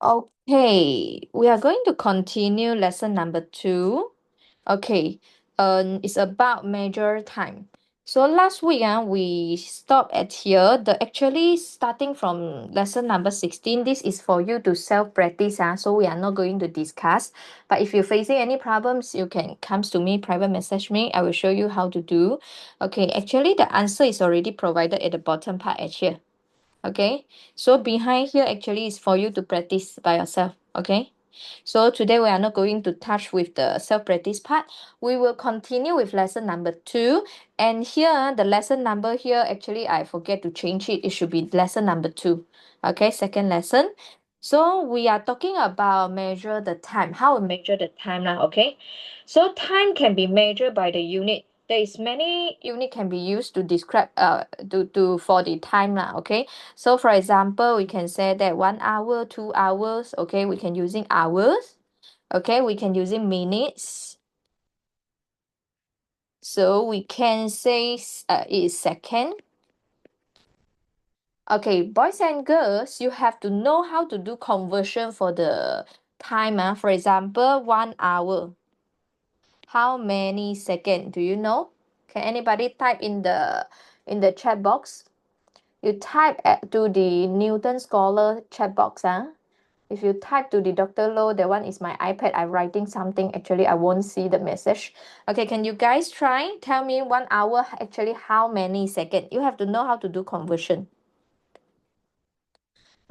Okay, we are going to continue lesson number 2. Okay, it's about measure time. So last week, we stopped at here. The actually starting from lesson number 16, this is for you to self-practice. So we are not going to discuss. But if you're facing any problems, you can come to me, private message me. I will show you how to do. Okay, actually the answer is already provided at the bottom part at here. Okay, so behind here actually is for you to practice by yourself. Okay, so today we are not going to touch with the self-practice part. We will continue with lesson number 2. And here, the lesson number here, actually I forget to change it. It should be lesson number 2. Okay, second lesson. So we are talking about measure the time. How we measure the time now, okay? So time can be measured by the unit. There is many unit can be used to describe for the time now, okay? So for example, we can say that 1 hour, 2 hours, okay, we can using hours, okay, we can using minutes. So we can say it is second. Okay, boys and girls, you have to know how to do conversion for the time. For example, 1 hour. How many seconds? Do you know? Can anybody type in the chat box? You type to the Newton Scholar chat box. If you type to the Dr. Low, that one is my iPad. I'm writing something. Actually, I won't see the message. Okay, can you guys try? Tell me 1 hour actually how many seconds? You have to know how to do conversion.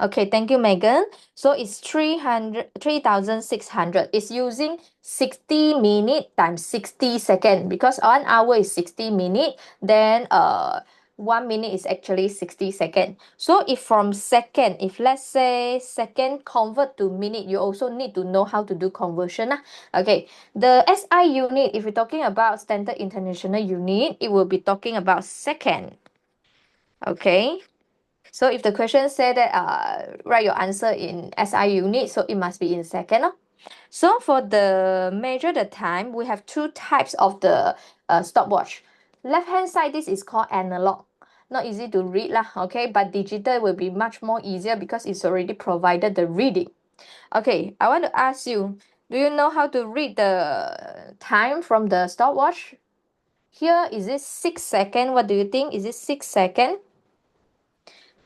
Okay, thank you, Megan. So it's 3,600. It's using 60 minutes times 60 seconds because 1 hour is 60 minutes. Then 1 minute is actually 60 seconds. So if from second, if let's say second convert to minute, you also need to know how to do conversion. Okay, the SI unit, if we're talking about Standard International Unit, it will be talking about second. Okay. So if the question said that write your answer in SI unit, so it must be in second. So for the measure the time, we have two types of the stopwatch. Left hand side, this is called analog. Not easy to read lah, okay, but digital will be much more easier because it's already provided the reading. Okay, I want to ask you, do you know how to read the time from the stopwatch? Here, is it 6 seconds? What do you think? Is it 6 seconds?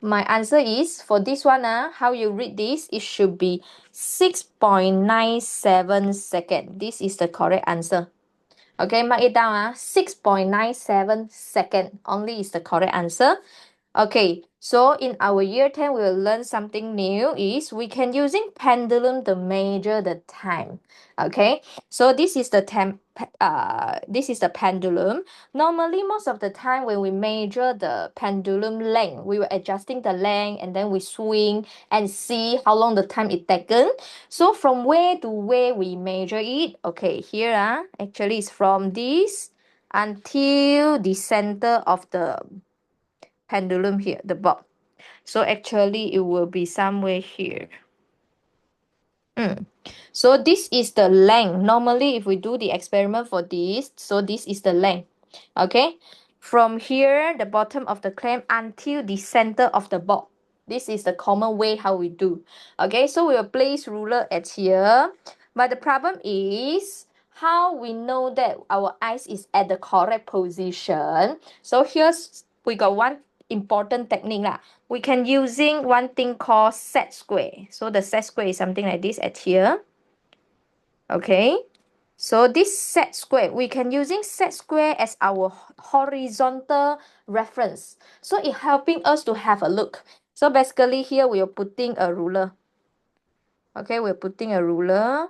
My answer is for this one, how you read this, it should be 6.97 seconds. This is the correct answer. Okay, mark it down. 6.97 seconds only is the correct answer. Okay, so in our year 10, we will learn something new is we can using pendulum to measure the time. Okay, so this is the pendulum. Normally, most of the time when we measure the pendulum length, we were adjusting the length and then we swing and see how long the time it taken. So from where to where we measure it? Okay, here actually it's from this until the center of the pendulum here, the bob. So actually it will be somewhere here. So this is the length. Normally if we do the experiment for this, so this is the length. Okay, from here the bottom of the clamp until the center of the bob. This is the common way how we do. Okay, so we will place ruler at here, but the problem is how we know that our eyes is at the correct position. So here's we got one important technique lah. We can using one thing called set square. So the set square is something like this at here. Okay, so this set square, we can using set square as our horizontal reference. So it helping us to have a look. So basically here we are putting a ruler. Okay, we're putting a ruler.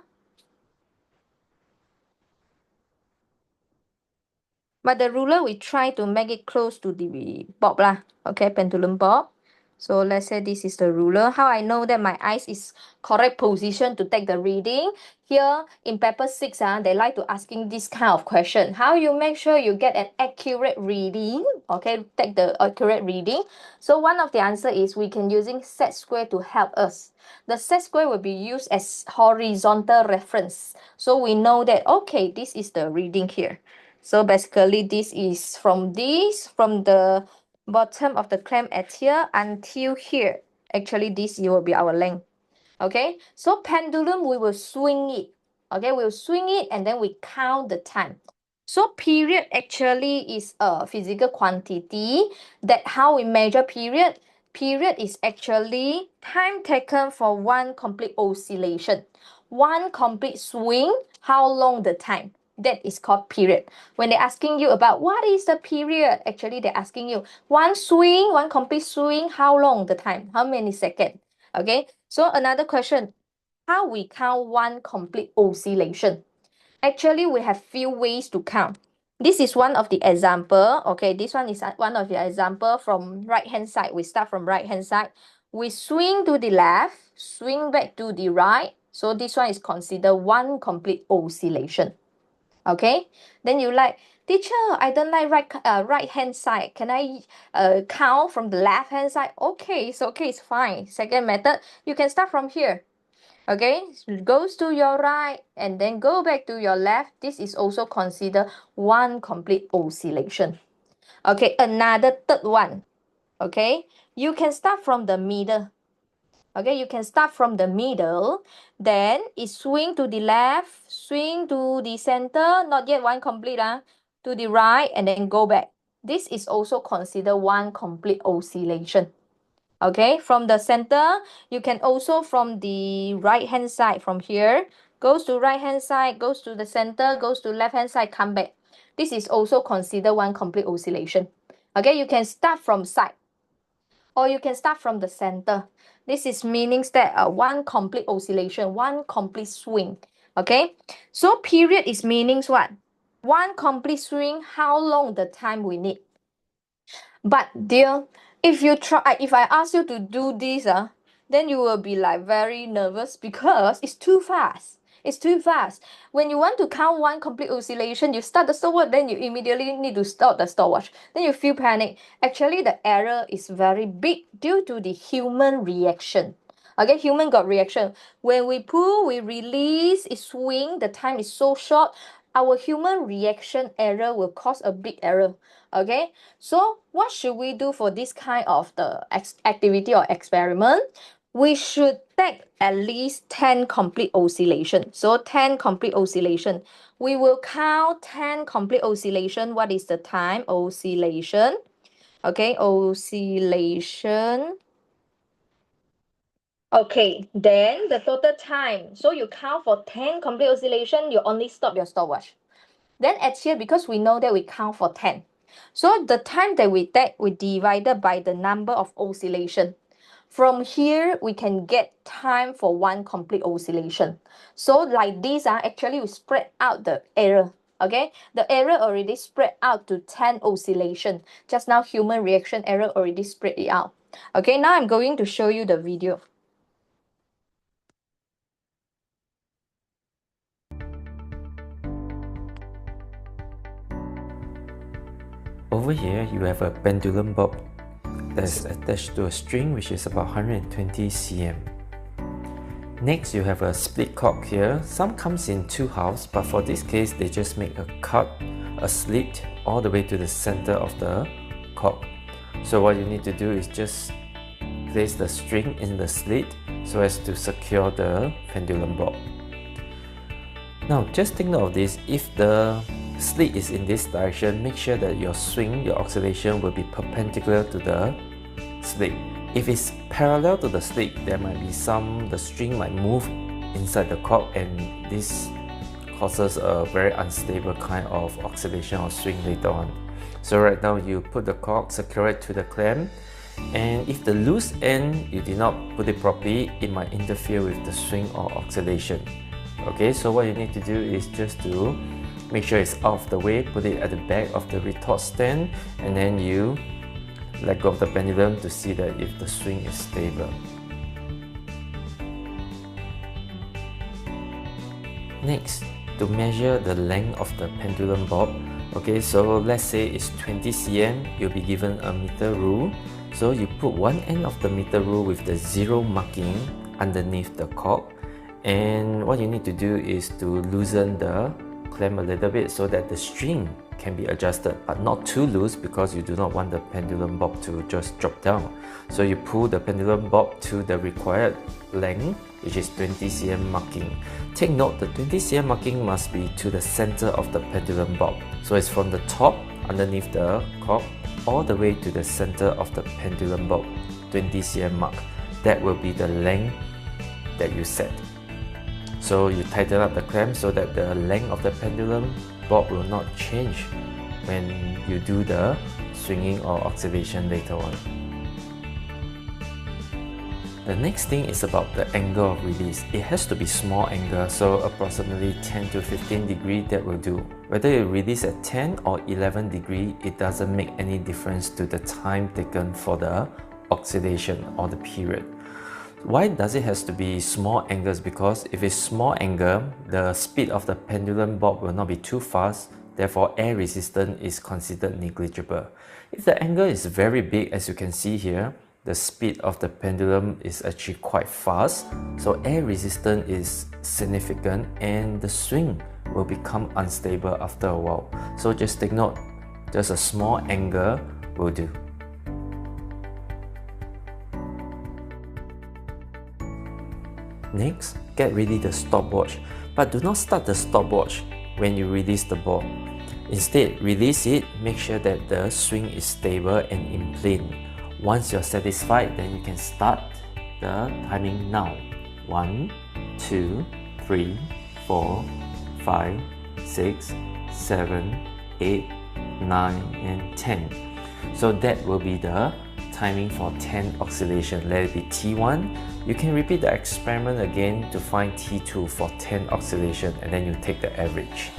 But the ruler, we try to make it close to the bob lah. Okay, pendulum bob. So let's say this is the ruler. How I know that my eyes is correct position to take the reading? Here in paper 6, they like to asking this kind of question. How you make sure you get an accurate reading? Okay, take the accurate reading. So one of the answer is we can using set square to help us. The set square will be used as horizontal reference. So we know that, okay, this is the reading here. So basically this is from the bottom of the clamp at here until here. Actually this will be our length. Okay, so pendulum, we will swing it. Okay, we'll swing it and then we count the time. So period actually is a physical quantity. That how we measure period. Period is actually time taken for one complete oscillation. One complete swing, how long the time. That is called period. When they're asking you about what is the period, actually they're asking you one swing, one complete swing, how long the time, how many seconds. Okay, so another question, how we count one complete oscillation? Actually, we have few ways to count. This is one of the example. Okay, this one is one of the example from right hand side. We start from right hand side. We swing to the left, swing back to the right. So this one is considered one complete oscillation. Okay, then you like, teacher, I don't like right hand side. Can I count from the left hand side? Okay, it's okay, it's fine. Second method, you can start from here. Okay, goes to your right and then go back to your left. This is also considered one complete oscillation. Okay, another third one. Okay, you can start from the middle. Okay, you can start from the middle, then it swing to the left, swing to the center, not yet one complete, to the right, and then go back. This is also considered one complete oscillation. Okay, from the center, you can also from the right hand side, from here, goes to right hand side, goes to the center, goes to left hand side, come back. This is also considered one complete oscillation. Okay, you can start from side or you can start from the center. This is meanings that one complete oscillation, one complete swing. Okay, so period is meanings what? One complete swing, how long the time we need. But dear, if I ask you to do this, then you will be like very nervous because it's too fast. It's too fast. When you want to count one complete oscillation, you start the stopwatch, then you immediately need to stop the stopwatch. Then you feel panic. Actually, the error is very big due to the human reaction. Okay, human got reaction. When we pull, we release, it swing, the time is so short. Our human reaction error will cause a big error. Okay, so what should we do for this kind of the activity or experiment? We should take at least 10 complete oscillation. So 10 complete oscillation. We will count 10 complete oscillation. What is the time? Oscillation. Okay, oscillation. Okay, then the total time. So you count for 10 complete oscillation, you only stop your stopwatch. Then at here, because we know that we count for 10. So the time that we take, we divided by the number of oscillation. From here, we can get time for one complete oscillation. So like this, actually we spread out the error. Okay, the error already spread out to 10 oscillation. Just now human reaction error already spread it out. Okay, now I'm going to show you the video. Over here, you have a pendulum bob that's attached to a string which is about 120 cm. Next, you have a split cork here. Some comes in two halves, but for this case, they just make a cut, a slit all the way to the center of the cork. So what you need to do is just place the string in the slit so as to secure the pendulum bob. Now, just take note of this. If the slit is in this direction, make sure that your swing, your oscillation will be perpendicular to the slit. If it's parallel to the slit, there might be the string might move inside the cork, and this causes a very unstable kind of oscillation or swing later on. So right now you put the cork, secure it to the clamp, and if the loose end you did not put it properly, it might interfere with the swing or oscillation. Okay, so what you need to do is just to make sure it's out of the way, put it at the back of the retort stand, and then you let go of the pendulum to see that if the swing is stable. Next, to measure the length of the pendulum bob, okay, so let's say it's 20 cm, you'll be given a meter rule. So you put one end of the meter rule with the zero marking underneath the cork, and what you need to do is to loosen the clamp a little bit so that the string can be adjusted, but not too loose because you do not want the pendulum bob to just drop down. So you pull the pendulum bob to the required length, which is 20 cm marking. Take note, the 20 cm marking must be to the center of the pendulum bob. So it's from the top underneath the cork all the way to the center of the pendulum bob, 20 cm mark. That will be the length that you set. So you tighten up the clamp so that the length of the pendulum bob will not change when you do the swinging or oscillation later on. The next thing is about the angle of release. It has to be small angle, so approximately 10 to 15 degree, that will do. Whether you release at 10 or 11 degree, it doesn't make any difference to the time taken for the oscillation or the period. Why does it has to be small angles? Because if it's small angle, the speed of the pendulum bob will not be too fast, therefore air resistance is considered negligible. If the angle is very big, as you can see here, the speed of the pendulum is actually quite fast, so air resistance is significant and the swing will become unstable after a while. So just take note, just a small angle will do. Next, get ready the stopwatch, but do not start the stopwatch when you release the ball. Instead, release it, make sure that the swing is stable and in plane. Once you're satisfied, then you can start the timing now. 1, 2, 3, 4, 5, 6, 7, 8, 9, and 10. So that will be the timing for 10 oscillation. Let it be T1. You can repeat the experiment again to find T2 for 10 oscillation, and then you take the average.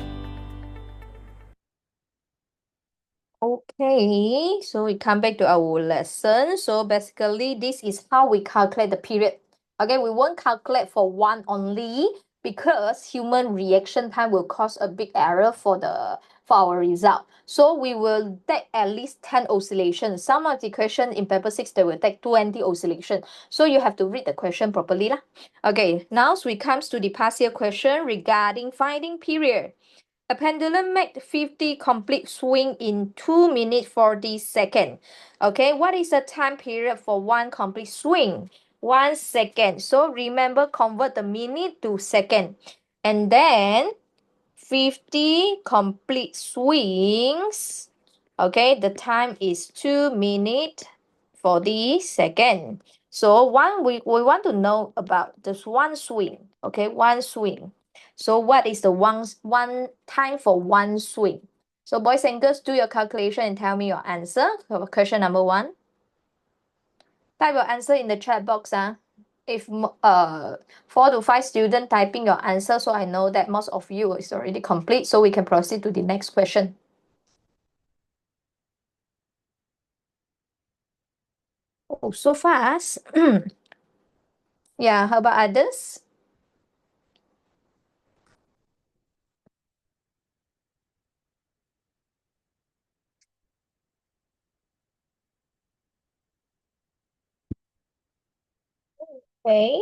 Okay, so we come back to our lesson. So basically, this is how we calculate the period. Okay, we won't calculate for one only because human reaction time will cause a big error for our result. So we will take at least 10 oscillations. Some of the question in paper 6, they will take 20 oscillations. So you have to read the question properly lah. Okay, now we comes to the past year question regarding finding period. A pendulum made 50 complete swing in 2 minutes 40 seconds. Okay, what is the time period for one complete swing? 1 second. So remember, convert the minute to second. And then 50 complete swings. Okay, the time is 2 minutes 40 seconds. So we want to know about this one swing. Okay, one swing. So what is the one time for one swing? So boys and girls, do your calculation and tell me your answer for question number 1. Type your answer in the chat box. If 4 to 5 students typing your answer, so I know that most of you is already complete, so we can proceed to the next question. Oh, so fast. Yeah, how about others? Okay.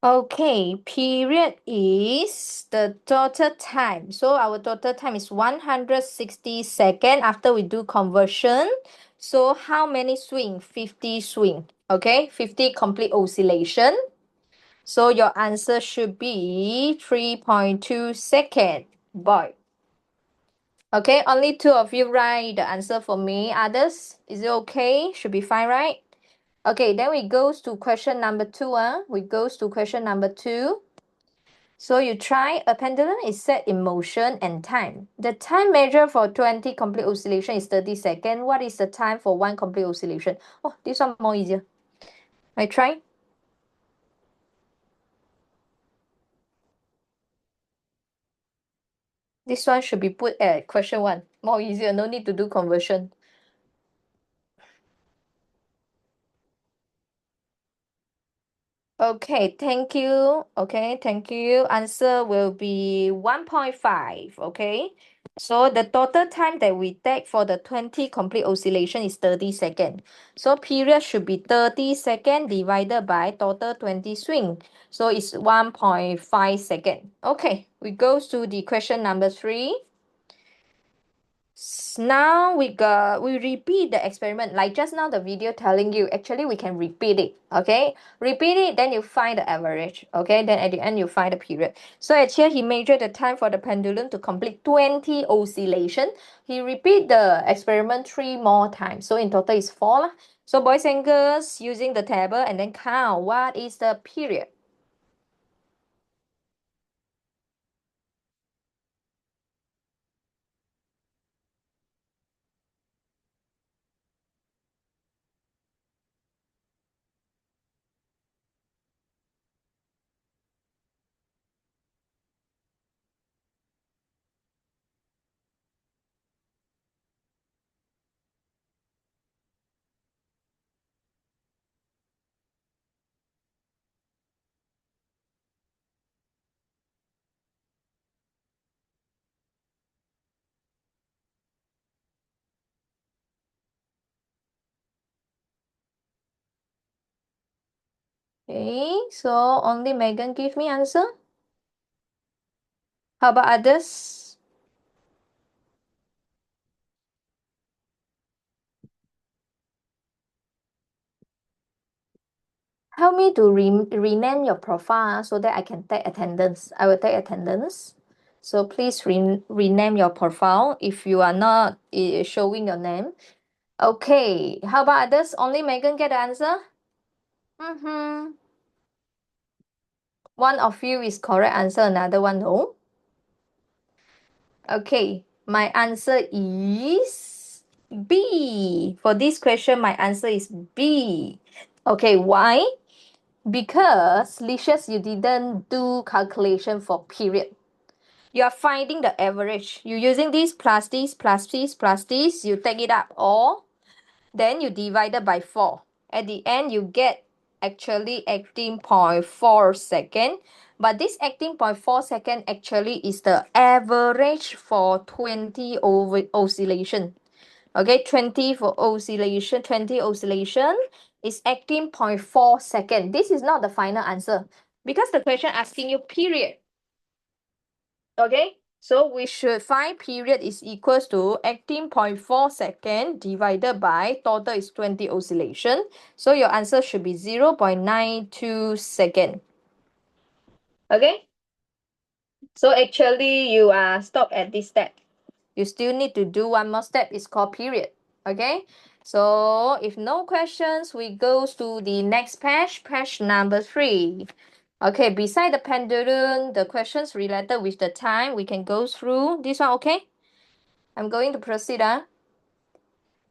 Okay, period is the total time. So our total time is 160 seconds after we do conversion. So how many swing? 50 swing. Okay, 50 complete oscillation. So your answer should be 3.2 seconds. Boy. Okay, only 2 of you write the answer for me. Others, is it okay? Should be fine, right? Okay, then we goes to question number 2. We goes to question number 2. So you try, a pendulum is set in motion and time. The time measured for 20 complete oscillation is 30 seconds. What is the time for one complete oscillation? Oh, this one more easier. I try. This one should be put at question 1. More easier, no need to do conversion. Okay, thank you. Okay, thank you. Answer will be 1.5. Okay. So the total time that we take for the 20 complete oscillation is 30 seconds. So period should be 30 seconds divided by total 20 swing. So it's 1.5 seconds. Okay, we go to the question number 3. Now we repeat the experiment like just now the video telling you. Actually we can repeat it. Okay, repeat it, then you find the average. Okay, then at the end you find the period. So at here he measured the time for the pendulum to complete 20 oscillation. He repeat the experiment 3 more times, so in total is 4 lah. So boys and girls, using the table and then count what is the period. Okay, so only Megan give me answer. How about others? Help me to rename your profile so that I can take attendance. I will take attendance. So please rename your profile if you are not showing your name. Okay, how about others? Only Megan get the answer? Mm-hmm. One of you is correct answer, another one no. Okay, my answer is B. For this question, my answer is B. Okay, why? Because Licious, you didn't do calculation for period. You are finding the average. You using this plus this plus this plus this. You take it up all. Then you divide it by 4. At the end, you get actually 18.4 second. But this 18.4 second actually is the average for 20 oscillation. Okay, 20 for oscillation, 20 oscillation is 18.4 second. This is not the final answer because the question asking you period. Okay, so we should find period is equals to 18.4 second divided by total is 20 oscillation. So your answer should be 0.92 second. Okay, so actually you are stopped at this step. You still need to do one more step. It's called period. Okay, so if no questions, we go to the next page, page number 3. Okay, beside the pendulum, the questions related with the time, we can go through this one. Okay, I'm going to proceed.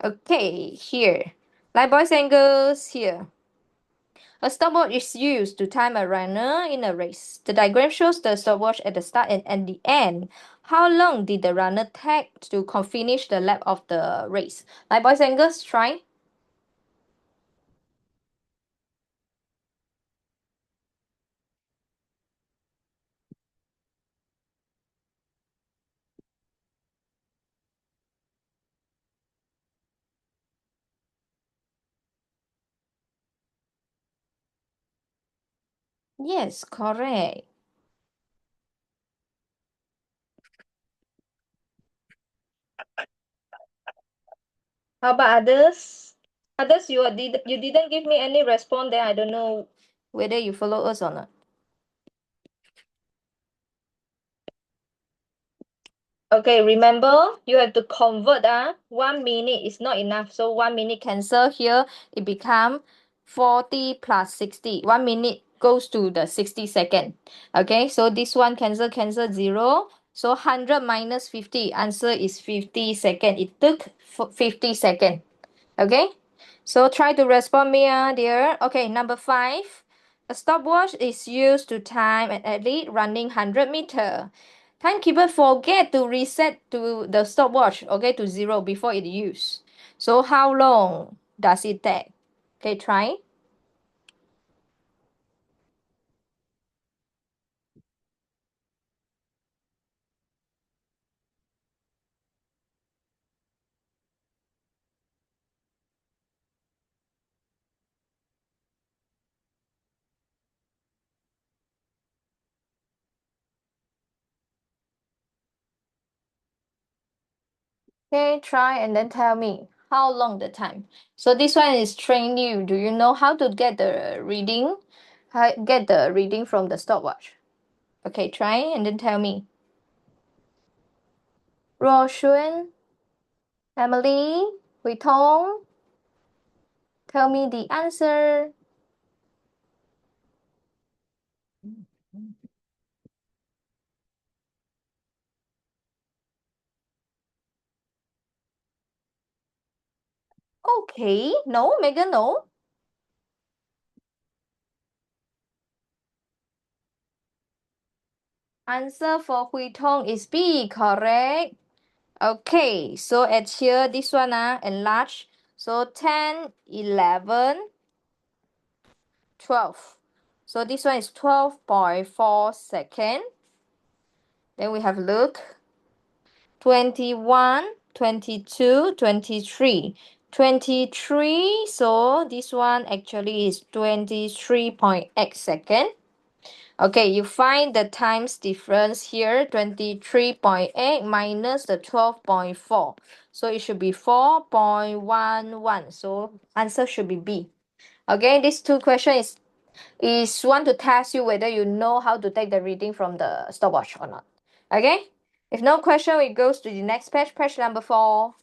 Okay, here, like boys and girls, here. A stopwatch is used to time a runner in a race. The diagram shows the stopwatch at the start and at the end. How long did the runner take to finish the lap of the race? Like boys and girls, try. Yes, correct. How about others? Others, you didn't give me any response. Then I don't know whether you follow us or not. Okay, remember you have to convert. 1 minute is not enough. So 1 minute cancel here. It become 40 plus 60. 1 minute goes to the 60 second. Okay, so this one cancel 0. So 100 minus 50. Answer is 50 second. It took 50 second. Okay, so try to respond me, dear. Okay, number 5. A stopwatch is used to time an athlete running 100-meter. Timekeeper forget to reset to the stopwatch, okay, to 0 before it use. So how long does it take? Okay, try. Okay, try and then tell me how long the time. So this one is train you. Do you know how to get the reading? How get the reading from the stopwatch? Okay, try and then tell me. Roshun, Emily, Hui Tong, tell me the answer. Okay, no, Megan, no. Answer for Hui Tong is B, correct. Okay, so at here, this one enlarge. So 10, 11, 12. So this one is 12.4 second. Then we have look. 21, 22, 23. 23, so this one actually is 23.8 second. Okay, you find the times difference here, 23.8 minus the 12.4. So it should be 4.11. So answer should be B. Okay, these two questions is want to test you whether you know how to take the reading from the stopwatch or not. Okay? If no question, it goes to the next page, page number 4.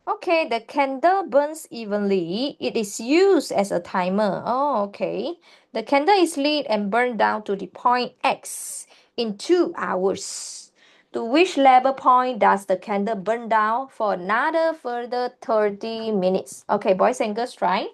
Okay, the candle burns evenly. It is used as a timer. Oh, okay. The candle is lit and burned down to the point X in 2 hours. To which level point does the candle burn down for another further 30 minutes? Okay, boys and girls, try.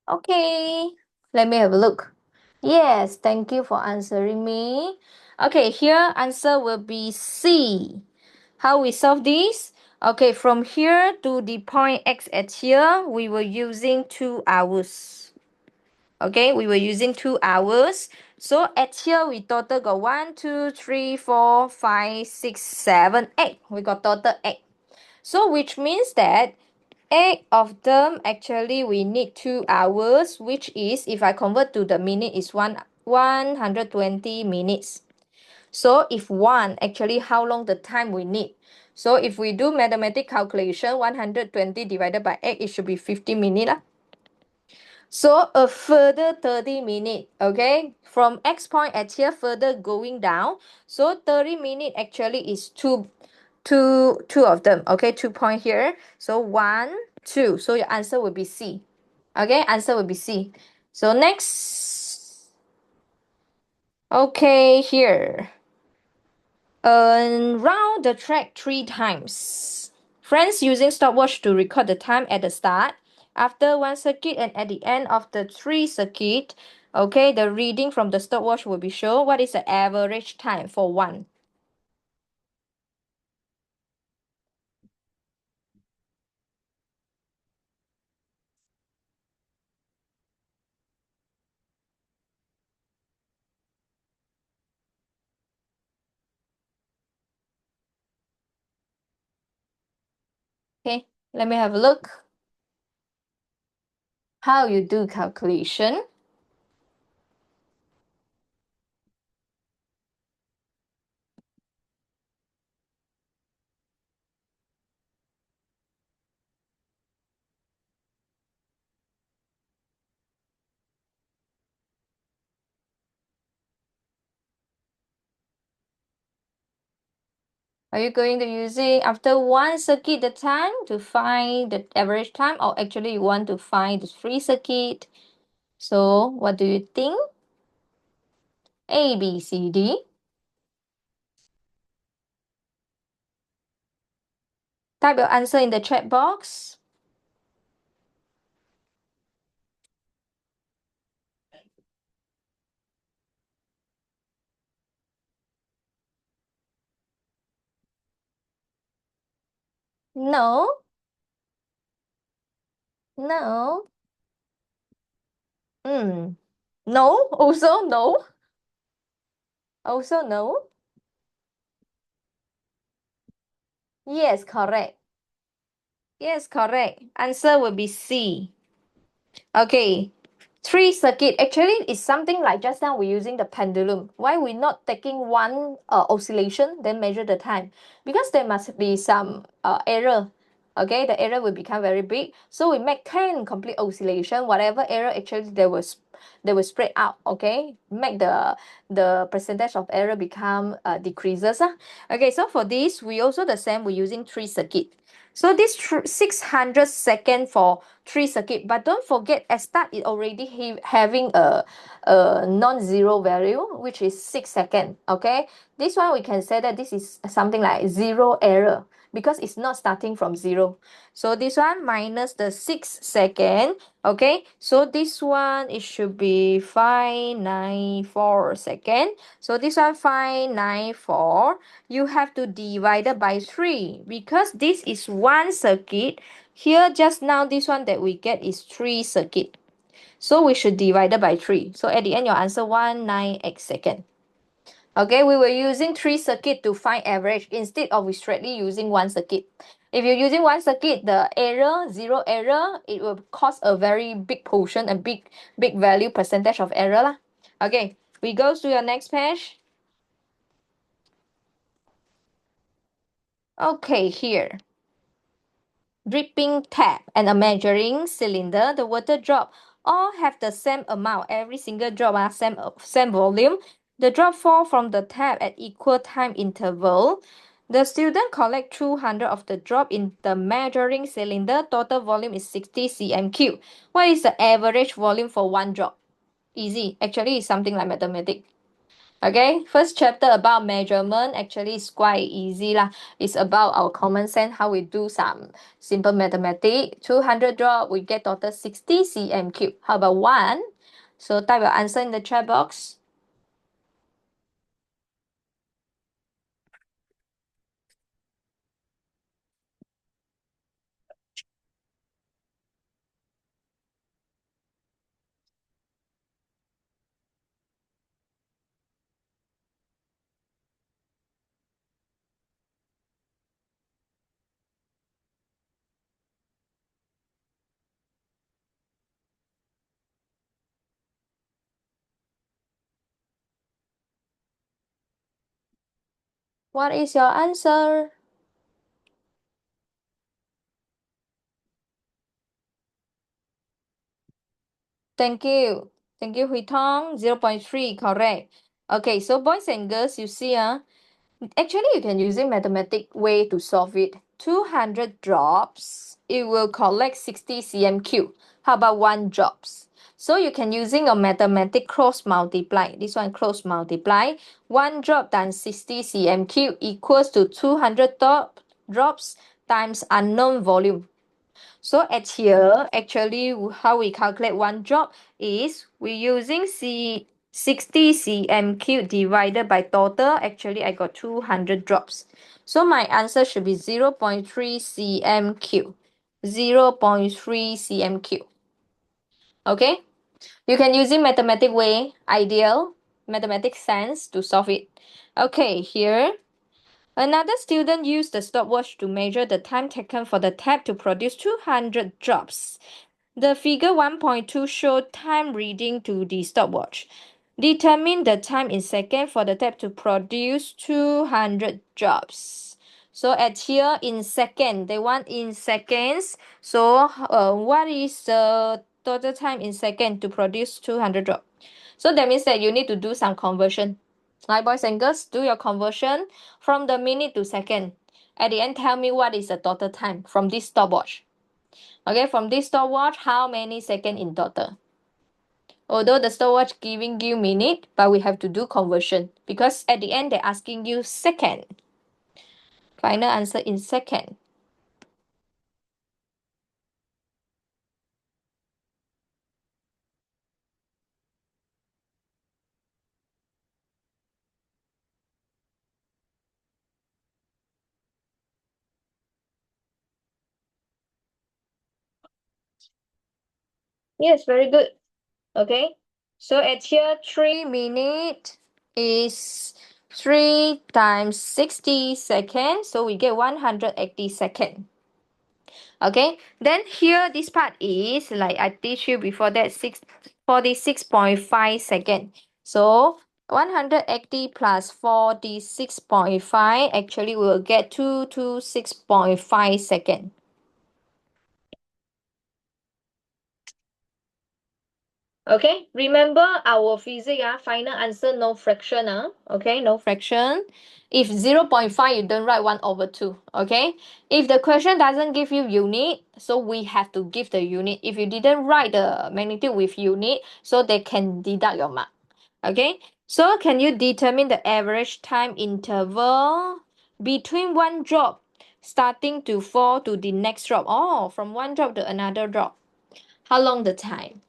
Okay, let me have a look. Yes, thank you for answering me. Okay, here answer will be C. How we solve this? Okay, from here to the point X at here, we were using 2 hours. Okay, we were using 2 hours. So at here, we total got 1, 2, 3, 4, 5, 6, 7, 8. We got total 8. So which means that 8 of them actually we need 2 hours, which is, if I convert to the minute, is 120 minutes. So if 1, actually how long the time we need. So if we do mathematical calculation, 120 divided by 8, it should be 50 minutes. So a further 30 minutes, okay? From X point at here, further going down. So 30 minutes actually is two of them, okay? 2 point here. So 1, 2. So your answer will be C. Okay, answer will be C. So next, okay, here. Round the track 3 times. Friends using stopwatch to record the time at the start, after 1 circuit, and at the end of the 3 circuit. Okay, the reading from the stopwatch will be shown. What is the average time for 1? Okay, let me have a look. How you do calculation. Are you going to using after 1 circuit the time to find the average time, or actually you want to find the 3 circuit? So what do you think? A, B, C, D. Type your answer in the chat box. No. No. No. Also no. Also no. Yes, correct. Yes, correct. Answer will be C. Okay. Three circuit actually is something like just now we're using the pendulum. Why we not taking one oscillation then measure the time? Because there must be some error. Okay, the error will become very big. So we make 10 complete oscillation. Whatever error actually they will spread out. Okay, make the percentage of error become decreases. Okay, so for this we also the same. We're using three circuit. So this 600 second for three circuit, but don't forget at start it already having a non-zero value, which is 6 seconds. Okay, this one we can say that this is something like zero error because it's not starting from zero. So this one minus the 6 second. Okay, so this one it should be 594 second. So this one 594. You have to divide it by 3 because this is one circuit. Here just now this one that we get is 3 circuit. So we should divide it by 3. So at the end your answer 198 second. Okay, we were using 3 circuit to find average instead of we straightly using one circuit. If you're using one circuit, the error, zero error, it will cause a very big portion and big value percentage of error lah. Okay, we go to your next page. Okay, here. Dripping tap and a measuring cylinder, the water drop all have the same amount. Every single drop same volume. The drop fall from the tap at equal time interval. The student collect 200 of the drop in the measuring cylinder. Total volume is 60 cm3. What is the average volume for one drop? Easy. Actually, it's something like mathematics. Okay, first chapter about measurement actually is quite easy lah. It's about our common sense, how we do some simple mathematics. 200 drop, we get total 60 cm3. How about one? So type your answer in the chat box. What is your answer? Thank you. Thank you, Hui Tong. 0.3, correct. Okay, so boys and girls, you see, actually, you can using mathematic way to solve it. 200 drops, it will collect 60 cm3. How about one drops? So you can using a mathematic cross multiply. This one cross multiply. One drop times 60 cm3 equals to 200 drops times unknown volume. So at here, actually, how we calculate one drop is we using 60 cm3 divided by total. Actually, I got 200 drops. So my answer should be 0.3 cm3. 0.3 cm3. Okay? You can using mathematic way, ideal, mathematic sense to solve it. Okay, here. Another student used the stopwatch to measure the time taken for the tap to produce 200 drops. The figure 1.2 shows time reading to the stopwatch. Determine the time in seconds for the tap to produce 200 drops. So at here in second, they want in seconds. So what is the total time in second to produce 200 drops? So that means that you need to do some conversion. Like boys and girls, do your conversion from the minute to second. At the end, tell me what is the total time from this stopwatch. Okay, from this stopwatch, how many seconds in total? Although the stopwatch giving you minute, but we have to do conversion because at the end they're asking you second. Final answer in second. Yes, very good. Okay. So at here, 3 minutes is 3 times 60 seconds. So we get 180 seconds. Okay. Then here, this part is like I teach you before that, 46.5 seconds. So 180 plus 46.5 actually will get 226.5 seconds. Okay, remember our physics, final answer, no fraction. Okay, no fraction. If 0.5, you don't write 1 over 2. Okay, if the question doesn't give you unit, so we have to give the unit. If you didn't write the magnitude with unit, so they can deduct your mark. Okay, so can you determine the average time interval between one drop starting to fall to the next drop? Oh, from one drop to another drop. How long the time?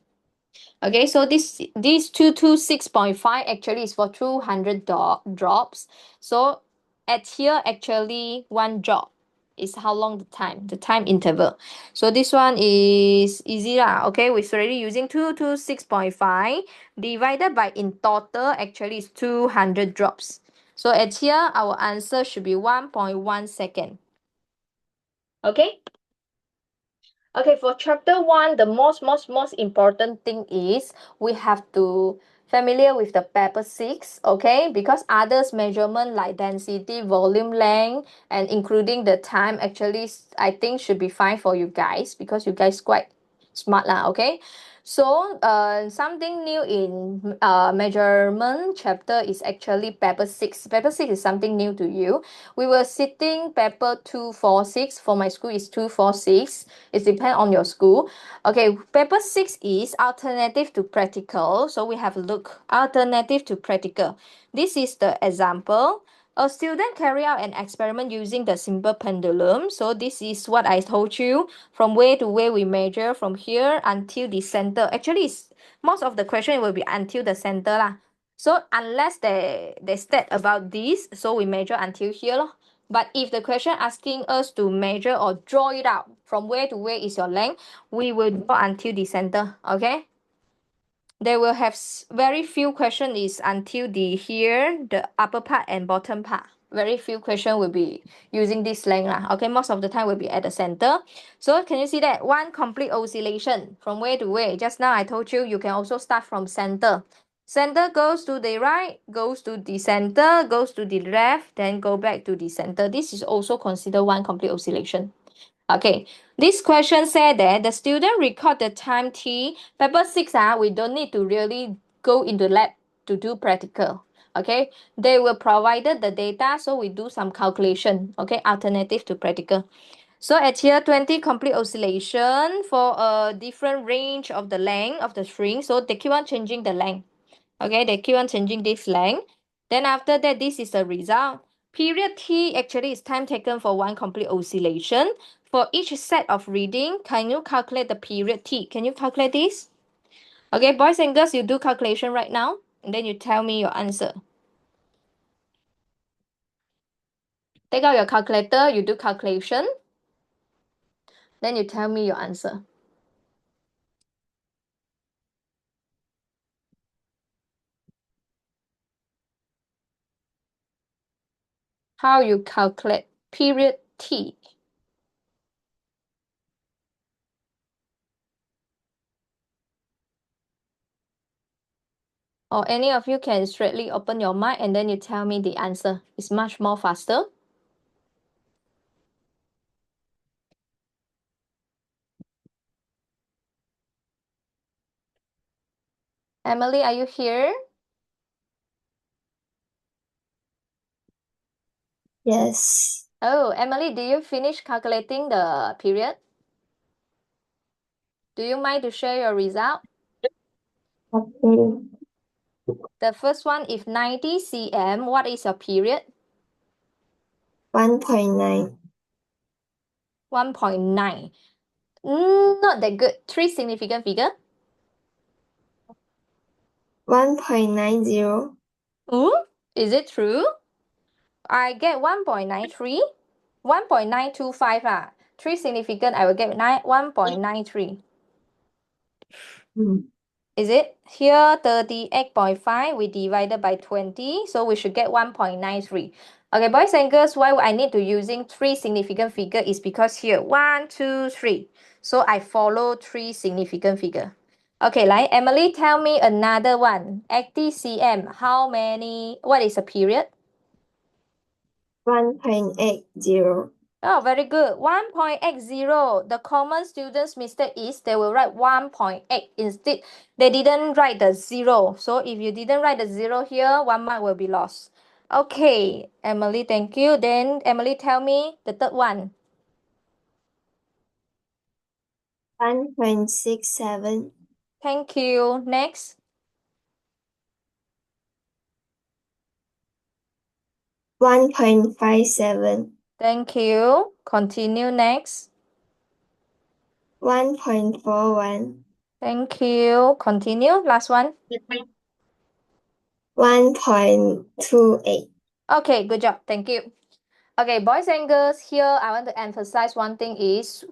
Okay, so this 226.5 actually is for 200 drops. So at here, actually, one drop is how long the time interval. So this one is easy lah. Okay, we're already using 226.5 divided by in total actually is 200 drops. So at here, our answer should be 1.1 second. Okay. Okay, for chapter one, the most important thing is we have to familiar with the paper six, okay? Because others measurement like density, volume, length, and including the time actually I think should be fine for you guys because you guys quite smart lah, okay? So something new in measurement chapter is actually paper six. Paper six is something new to you. We were sitting paper 246. For my school is 246. It depends on your school. Okay, paper 6 is alternative to practical. So we have a look. Alternative to practical. This is the example. A student carry out an experiment using the simple pendulum. So this is what I told you. From where to where we measure from here until the center. Actually, most of the question will be until the center lah. So unless they state about this, so we measure until here lor. But if the question asking us to measure or draw it out from where to where is your length, we will draw until the center. Okay. They will have very few question is until the here, the upper part and bottom part. Very few question will be using this length lah. Okay, most of the time will be at the center. So can you see that one complete oscillation from where to where? Just now I told you, you can also start from center. Center goes to the right, goes to the center, goes to the left, then go back to the center. This is also considered one complete oscillation. Okay, this question said that the student record the time t. Paper 6, we don't need to really go into lab to do practical. Okay, they will provided the data, so we do some calculation. Okay, alternative to practical. So at here, 20 complete oscillation for a different range of the length of the string. So they keep on changing the length. Okay, they keep on changing this length. Then after that, this is the result. Period t actually is time taken for one complete oscillation. For each set of reading, can you calculate the period t? Can you calculate this? Okay, boys and girls, you do calculation right now, and then you tell me your answer. Take out your calculator, you do calculation, then you tell me your answer. How you calculate period t? Or any of you can straightly open your mic and then you tell me the answer. It's much more faster. Emily, are you here? Yes. Oh, Emily, do you finish calculating the period? Do you mind to share your result? Okay. The first one, if 90 cm, what is your period? 1.9. 1.9. Not that good. Three significant figure. 1.90. Ooh, is it true? I get 1.93. 1.925 lah. Three significant, I will get 1.93. Mm. Is it? Here, 38.5, we divided by 20, so we should get 1.93. Okay, boys and girls, why I need to using three significant figure is because here, 1, 2, 3. So I follow three significant figure. Okay, like Emily, tell me another one. 80 cm, how many, what is the period? 1.80. Oh, very good. 1.80. The common student's mistake is they will write 1.8 instead. They didn't write the zero. So if you didn't write the zero here, 1 mark will be lost. Okay, Emily, thank you. Then Emily, tell me the third one. 1.67. Thank you. Next. 1.57. Thank you. Continue next. 1.41. Thank you. Continue. Last one. 1.28. Okay, good job. Thank you. Okay, boys and girls, here I want to emphasize one thing is, in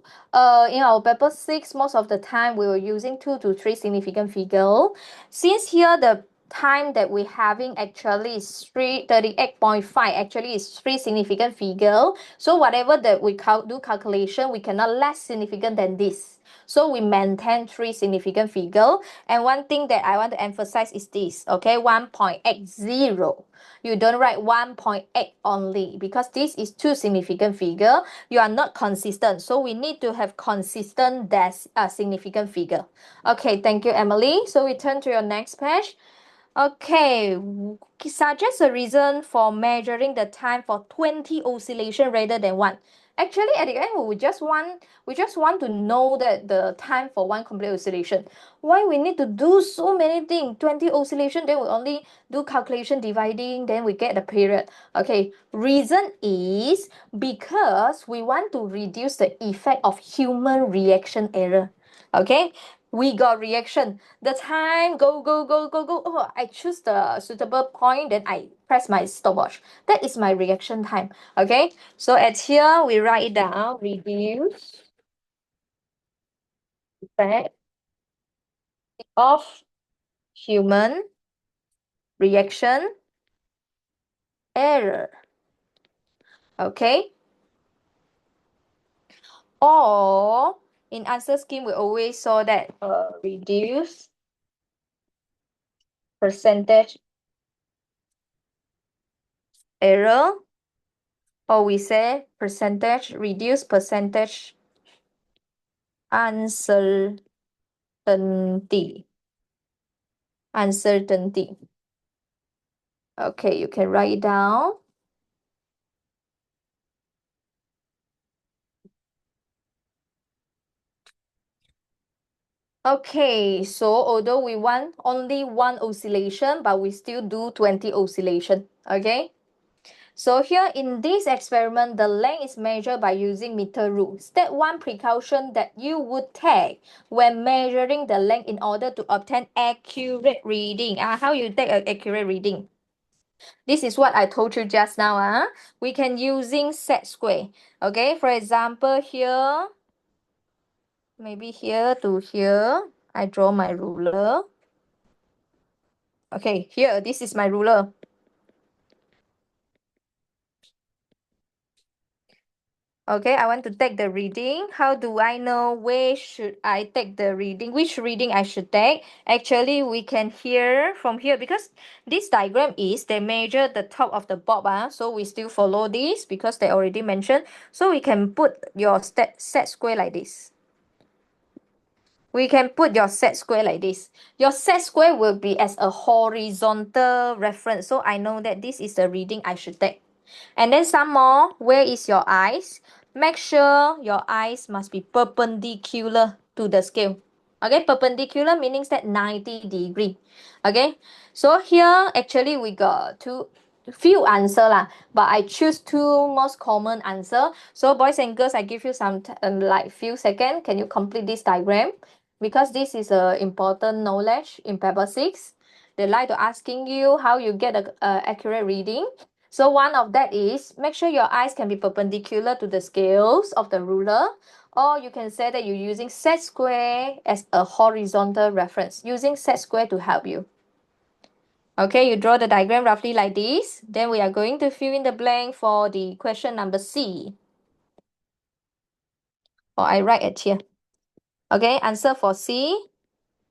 our paper 6, most of the time we were using 2 to 3 significant figure. Since here the time that we're having actually is 338.5, actually is 3 significant figure. So whatever that we do calculation, we cannot less significant than this. So we maintain 3 significant figure. And one thing that I want to emphasize is this, okay, 1.80. You don't write 1.8 only because this is too significant figure. You are not consistent. So we need to have consistent that's a significant figure. Okay, thank you, Emily. So we turn to your next page. Okay, suggest a reason for measuring the time for 20 oscillation rather than one. Actually, at the end, we just want to know that the time for one complete oscillation. Why we need to do so many things? 20 oscillation, then we only do calculation dividing, then we get the period. Okay, reason is because we want to reduce the effect of human reaction error. Okay, we got reaction. The time go, go, go, go, go. Oh, I choose the suitable point, then I press my stopwatch. That is my reaction time. Okay, so at here we write it down, reduce effect of human reaction error. Okay, or in answer scheme we always saw that reduce percentage error, or we say reduce percentage uncertainty. Uncertainty. Okay, you can write it down. Okay, so although we want only one oscillation, but we still do 20 oscillation. Okay, so here in this experiment, the length is measured by using meter rule. Step 1 precaution that you would take when measuring the length in order to obtain accurate reading. How you take an accurate reading? This is what I told you just now. We can using set square. Okay, for example, here, maybe here to here, I draw my ruler. Okay, here, this is my ruler. Okay, I want to take the reading. How do I know where should I take the reading? Which reading I should take? Actually, we can hear from here because this diagram is they measure the top of the bob. So we still follow this because they already mentioned. So we can put your set square like this. We can put your set square like this. Your set square will be as a horizontal reference. So I know that this is the reading I should take. And then some more, where is your eyes? Make sure your eyes must be perpendicular to the scale. Okay, perpendicular meaning that 90 degree. Okay, so here actually we got few answer lah, but I choose two most common answer. So boys and girls, I give you some like few seconds. Can you complete this diagram? Because this is a important knowledge in paper 6. They like to asking you how you get a accurate reading. So one of that is make sure your eyes can be perpendicular to the scales of the ruler. Or you can say that you're using set square as a horizontal reference, using set square to help you. Okay, you draw the diagram roughly like this. Then we are going to fill in the blank for the question number C. Or I write it here. Okay, answer for C.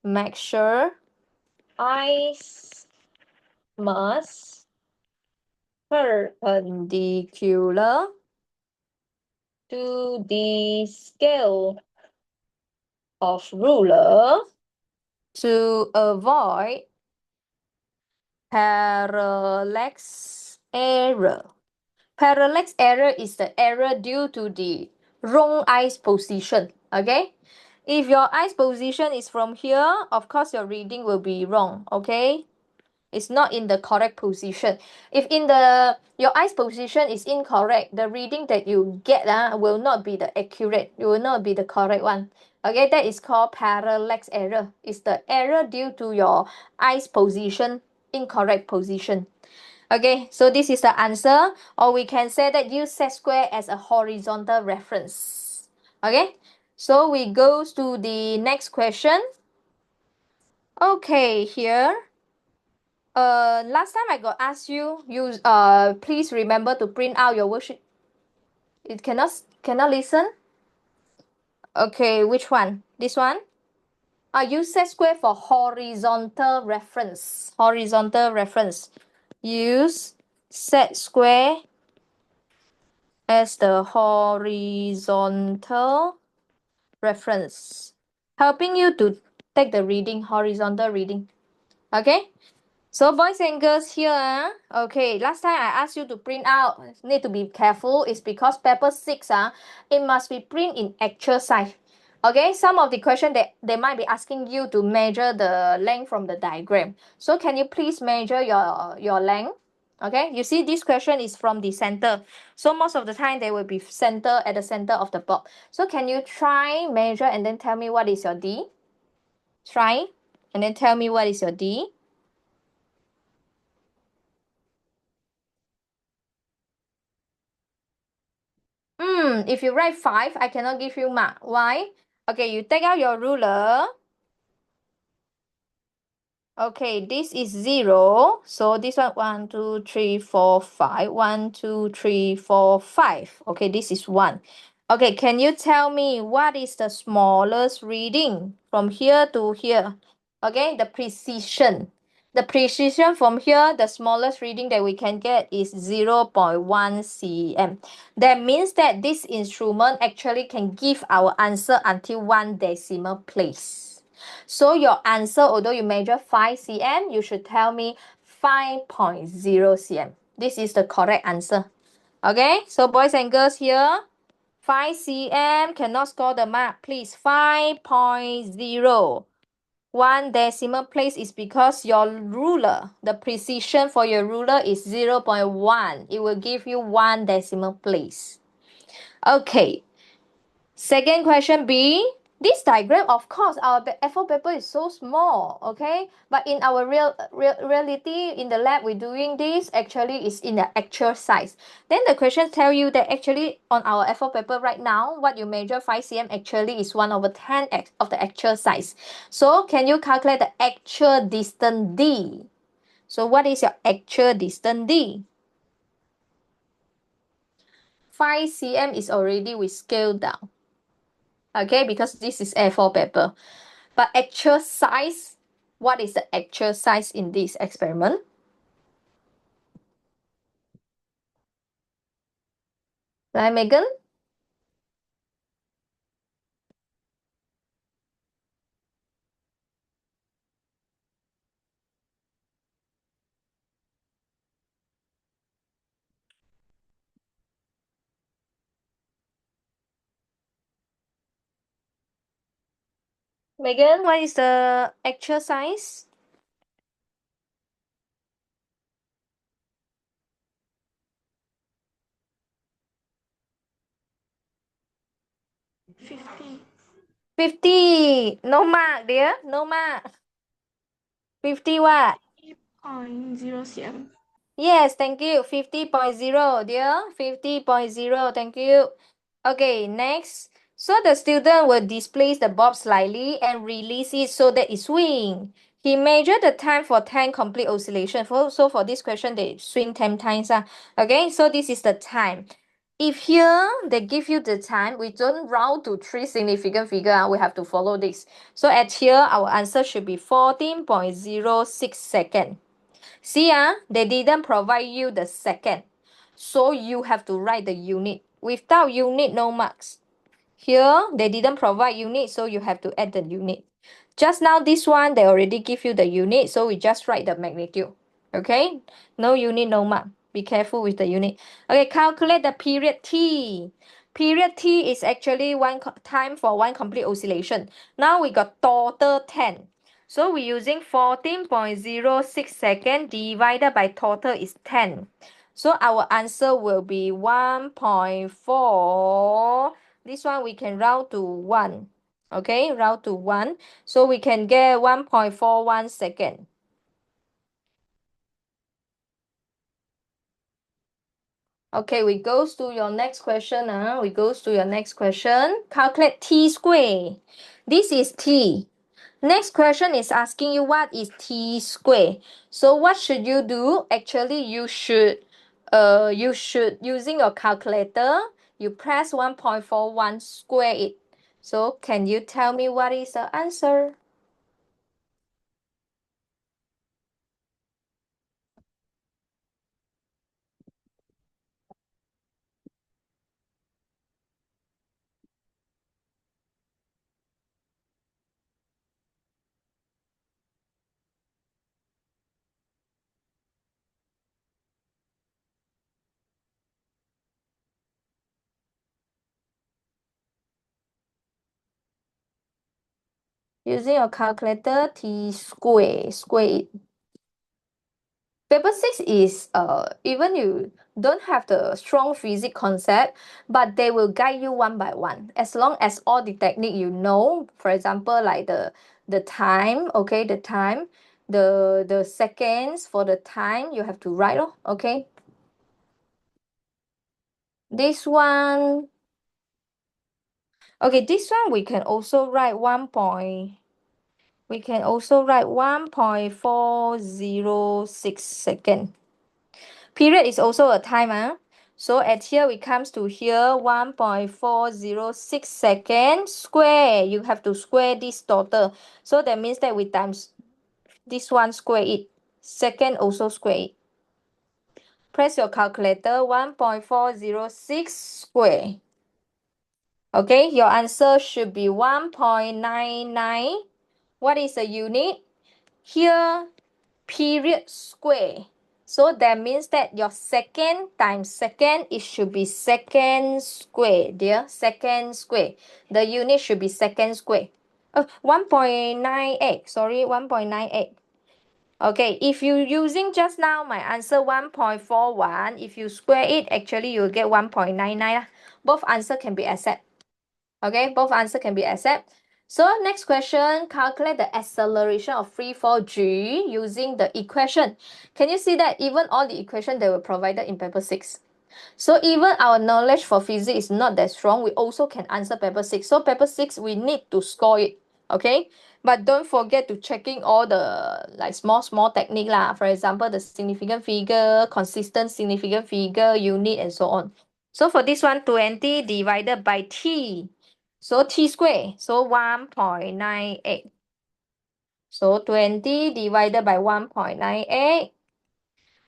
Make sure eyes must perpendicular to the scale of ruler to avoid parallax error. Parallax error is the error due to the wrong eyes position. Okay, if your eyes position is from here, of course your reading will be wrong. Okay, it's not in the correct position. If in the your eyes position is incorrect, the reading that you get will not be the accurate. It will not be the correct one. Okay, that is called parallax error. It's the error due to your eyes position, incorrect position. Okay, so this is the answer, or we can say that use set square as a horizontal reference. Okay, so we go to the next question. Okay, here. Last time I got asked you, please remember to print out your worksheet. It cannot listen. Okay, which one? This one? Use set square for horizontal reference. Horizontal reference. Use set square as the horizontal reference, helping you to take the reading, horizontal reading. Okay, so boys and girls here, okay, last time I asked you to print out, need to be careful, it's because paper 6, it must be print in actual size. Okay, some of the question they might be asking you to measure the length from the diagram. So can you please measure your length? Okay, you see this question is from the center. So most of the time they will be at the center of the box. So can you try measure and then tell me what is your D? Try and then tell me what is your D. If you write 5, I cannot give you mark. Why? Okay, you take out your ruler. Okay, this is 0. So this one, 1, 2, 3, 4, 5. 1, 2, 3, 4, 5. Okay, this is 1. Okay, can you tell me what is the smallest reading from here to here? Okay, the precision. The precision from here, the smallest reading that we can get is 0.1 cm. That means that this instrument actually can give our answer until 1 decimal place. So your answer, although you measure 5 cm, you should tell me 5.0 cm. This is the correct answer. Okay, so boys and girls here, 5 cm cannot score the mark. Please, 5.0. 1 decimal place is because your ruler, the precision for your ruler is 0.1. It will give you 1 decimal place. Okay. Second question B. This diagram, of course, our A4 paper is so small, okay? But in our reality, in the lab, we're doing this, actually is in the actual size. Then the question tell you that actually on our A4 paper right now, what you measure 5 cm actually is 1/10 of the actual size. So can you calculate the actual distance D? So what is your actual distance D? 5 cm is already we scale down. Okay, because this is A4 paper. But actual size, what is the actual size in this experiment? Right, Megan? Megan, what is the actual size? Fifty 50. No mark, dear. No mark. 50 what? point zero cm. Yes, thank you. 50.0, dear. 50.0, thank you. Okay, next. So the student will displace the bob slightly and release it so that it swing. He measured the time for 10 complete oscillation. So for this question, they swing 10 times. Okay, so this is the time. If here they give you the time, we don't round to three significant figure. We have to follow this. So at here, our answer should be 14.06 seconds. See, they didn't provide you the second. So you have to write the unit. Without unit, no marks. Here, they didn't provide unit, so you have to add the unit. Just now, this one, they already give you the unit, so we just write the magnitude. Okay? No unit, no mark. Be careful with the unit. Okay, calculate the period T. Period T is actually time for one complete oscillation. Now we got total 10. So we're using 14.06 seconds divided by total is 10. So our answer will be 1.4. This one we can round to 1. Okay, round to 1. So we can get 1.41 second. Okay, we goes to your next question. We goes to your next question. Calculate T square. This is T. Next question is asking you what is T square. So what should you do? Actually, you should using your calculator, you press 1.41 square it. So can you tell me what is the answer? Using your calculator, T square it. Paper 6 is even you don't have the strong physics concept, but they will guide you one by one. As long as all the technique you know, for example, like the time, okay, the time, the seconds for the time you have to write, okay. This one, okay, this one we can also write 1.406 second. Period is also a time. So at here, we comes to here 1.406 seconds square. You have to square this total. So that means that we times this one square it. Second also square it. Press your calculator 1.406 square. Okay, your answer should be 1.99. What is the unit? Here, period square. So that means that your second times second, it should be second square, dear. Second square. The unit should be second square. 1.98. Sorry, 1.98. Okay, if you using just now my answer 1.41, if you square it, actually you'll get 1.99. Both answer can be accepted. Okay, both answer can be accepted. So next question, calculate the acceleration of free fall g using the equation. Can you see that even all the equation that were provided in paper 6? So even our knowledge for physics is not that strong, we also can answer paper 6. So paper 6, we need to score it, okay? But don't forget to checking all the like small technique lah. For example, the significant figure, consistent significant figure, unit, and so on. So for this one, 20 divided by t. So t square, so 1.98. So 20 divided by 1.98.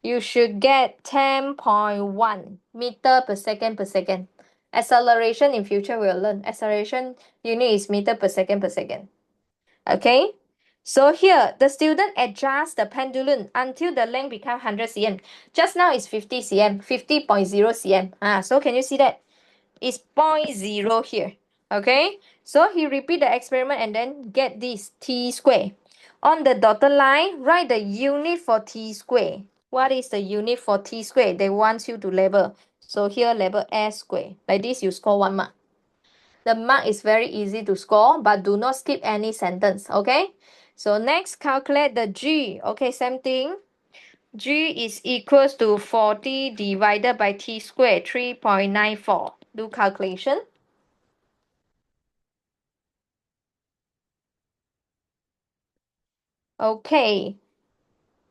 You should get 10.1 meter per second per second. Acceleration in future we'll learn. Acceleration unit is meter per second per second. Okay? So here, the student adjusts the pendulum until the length becomes 100 cm. Just now it's 50 cm, 50.0 cm. So can you see that? It's 0.0 here. Okay? So he repeat the experiment and then get this t square. On the dotted line, write the unit for t square. What is the unit for t square? They want you to label. So here label s square. Like this, you score 1 mark. The mark is very easy to score, but do not skip any sentence, okay? So next, calculate the g. Okay, same thing. G is equals to 40 divided by t squared, 3.94. Do calculation. Okay.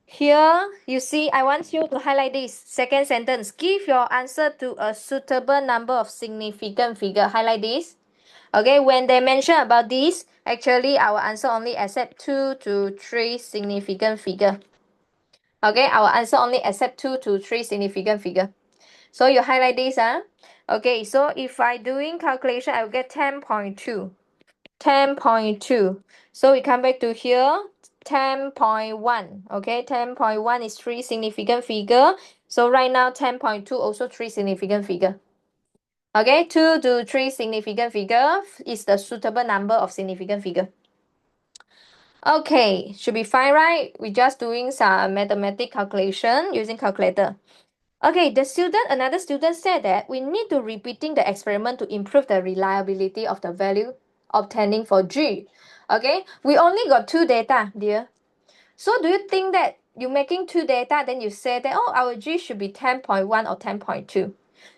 Here, you see, I want you to highlight this second sentence. Give your answer to a suitable number of significant figure. Highlight this. Okay, when they mention about this, actually our answer only accept 2 to 3 significant figure. Okay, our answer only accept 2 to 3 significant figure. So you highlight this. Okay, so if I doing calculation, I will get 10.2. 10.2. So we come back to here, 10.1. Okay, 10.1 is 3 significant figure. So right now 10.2 also 3 significant figure. Okay, 2 to 3 significant figure is the suitable number of significant figure. Okay, should be fine, right? We're just doing some mathematical calculation using calculator. Okay, another student said that we need to repeating the experiment to improve the reliability of the value obtaining for G. Okay, we only got 2 data, dear. So do you think that you making 2 data, then you say that, oh, our G should be 10.1 or 10.2?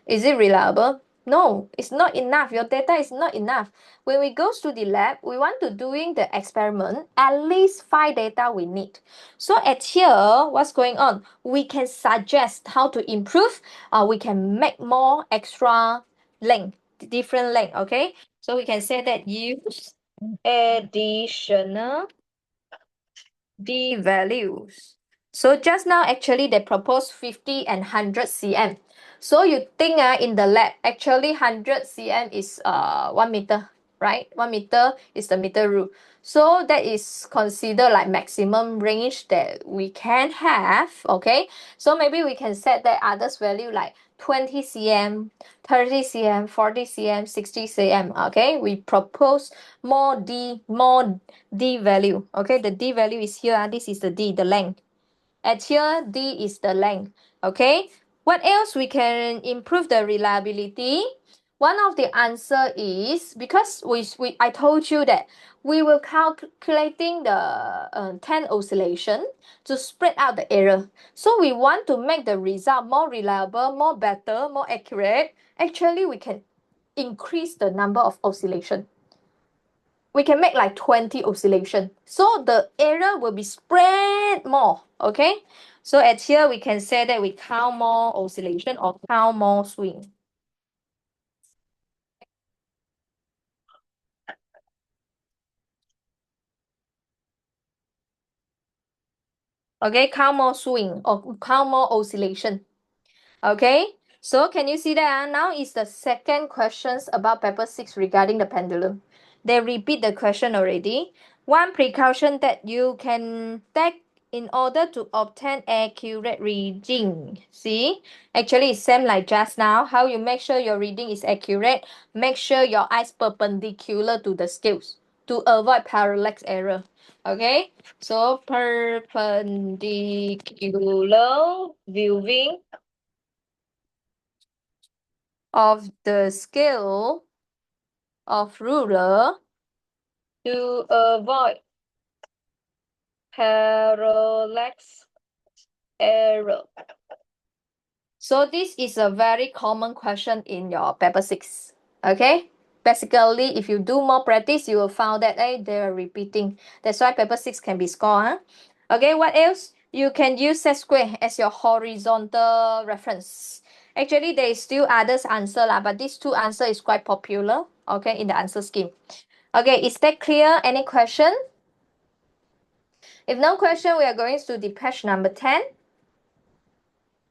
Is it reliable? No, it's not enough. Your data is not enough. When we go to the lab, we want to doing the experiment, at least 5 data we need. So at here, what's going on? We can suggest how to improve, we can make more extra length, different length, okay? So we can say that use additional D values. So just now actually they proposed 50 and 100 cm. So you think in the lab actually 100 cm is 1 meter, right? 1 meter is the meter rule. So that is considered like maximum range that we can have, okay? So maybe we can set that others value like 20 cm, 30 cm, 40 cm, 60 cm, okay? We propose more D value. Okay, the D value is here. This is the D, the length. At here, D is the length. Okay, what else we can improve the reliability? One of the answer is because I told you that we will calculating the 10 oscillation to spread out the error. So we want to make the result more reliable, more better, more accurate. Actually, we can increase the number of oscillation. We can make like 20 oscillation. So the error will be spread more, okay? So at here, we can say that we count more oscillation or count more swing. Okay, count more swing or count more oscillation. Okay, so can you see that? Now is the second questions about paper 6 regarding the pendulum. They repeat the question already. One precaution that you can take in order to obtain accurate reading. See, actually it's same like just now. How you make sure your reading is accurate? Make sure your eyes perpendicular to the scales to avoid parallax error. Okay, so perpendicular viewing of the scale of ruler to avoid parallax error. So this is a very common question in your paper 6. Okay? Basically, if you do more practice, you will find that they're repeating. That's why paper 6 can be scored. Huh? Okay, what else? You can use set square as your horizontal reference. Actually, there is still others answer lah, but these two answer is quite popular, okay, in the answer scheme. Okay, is that clear? Any question? If no question, we are going to the page number 10.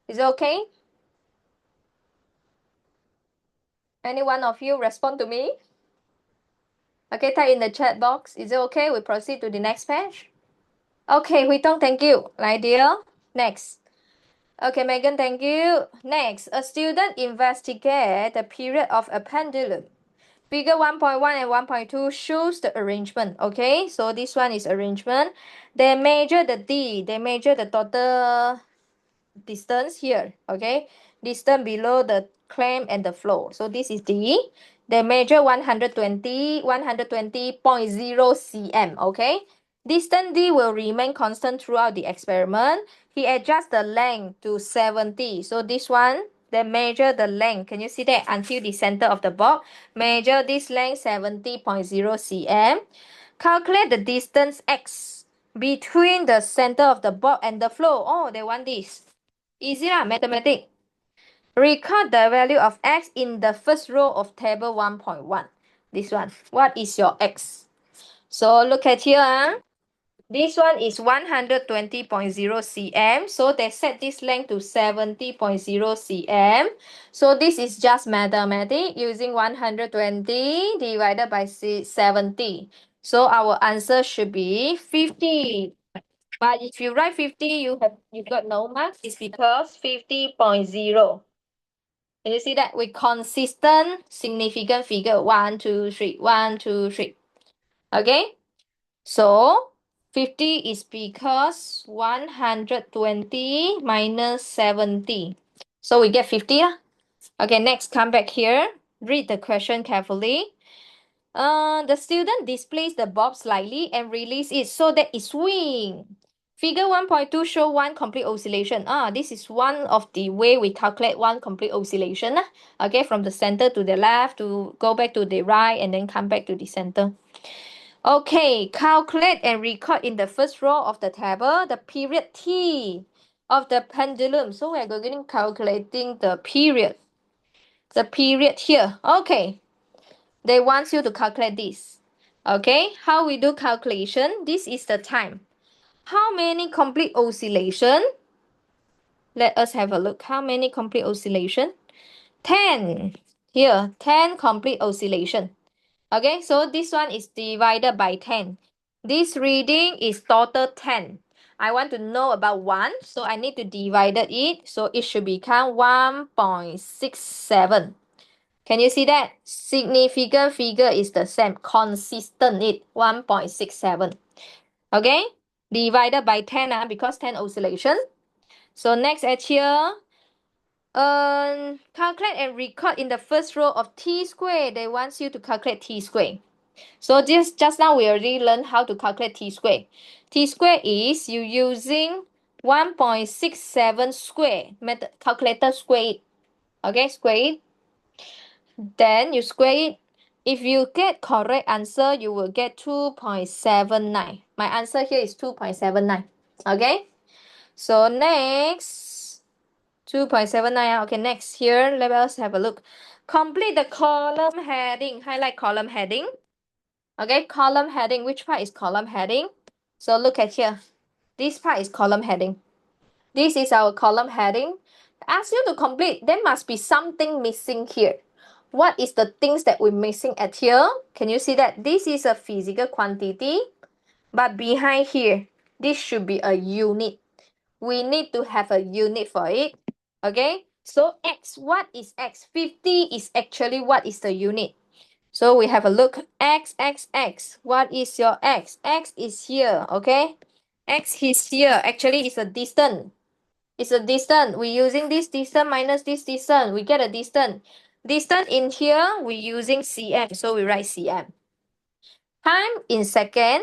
Is it okay? Any one of you respond to me? Okay, type in the chat box. Is it okay? We proceed to the next page. Okay, Hui Tong, thank you. Lai dear. Next. Okay, Megan, thank you. Next, a student investigate the period of a pendulum. Figure 1.1 and 1.2 shows the arrangement. Okay, so this one is arrangement. They measure the D. They measure the total distance here. Okay, distance below the clamp and the flow. So this is D. They measure 120.0 cm. Okay, distance D will remain constant throughout the experiment. He adjusts the length to 70. So this one, they measure the length. Can you see that? Until the center of the box. Measure this length 70.0 cm. Calculate the distance X between the center of the bob and the flow. Oh, they want this. Easy lah, mathematics. Record the value of x in the first row of table 1.1. This one. What is your x? So look at here. This one is 120.0 cm. So they set this length to 70.0 cm. So this is just mathematics using 120 divided by 70. So our answer should be 50. But if you write 50, you got no marks. It's because 50.0. Can you see that? With consistent, significant figure. 1, 2, 3. 1, 2, 3. Okay? So 50 is because 120 minus 70. So we get 50. Okay, next come back here. Read the question carefully. The student displays the bob slightly and release it so that it swing. Figure 1.2 show one complete oscillation. This is one of the way we calculate one complete oscillation. Okay, from the center to the left to go back to the right and then come back to the center. Okay, calculate and record in the first row of the table the period T of the pendulum. So we are going to calculating the period. The period here. Okay. They want you to calculate this. Okay, how we do calculation? This is the time. How many complete oscillation? Let us have a look. How many complete oscillation? 10. Here, 10 complete oscillation. Okay, so this one is divided by 10. This reading is total 10. I want to know about 1, so I need to divide it. So it should become 1.67. Can you see that? Significant figure is the same. Consistent is 1.67. Okay? Divided by 10 because 10 oscillation. So next at here, calculate and record in the first row of t squared. They want you to calculate t squared. So just now we already learned how to calculate t squared. T squared is you using 1.67 square. Calculator square it. Okay, square it. Then you square it. If you get correct answer, you will get 2.79. My answer here is 2.79. Okay? So next, 2.79. Okay, next here, let us have a look. Complete the column heading. Highlight column heading. Okay, column heading. Which part is column heading? So look at here. This part is column heading. This is our column heading. Ask you to complete. There must be something missing here. What is the things that we're missing at here? Can you see that? This is a physical quantity, but behind here, this should be a unit. We need to have a unit for it. Okay? So x, what is x? 50 is actually what is the unit. So we have a look. X, x, x. What is your x? X is here, okay? X is here. Actually, it's a distance. It's a distance. We're using this distance minus this distance. We get a distance. Distance in here, we're using cm. So we write cm. Time in second.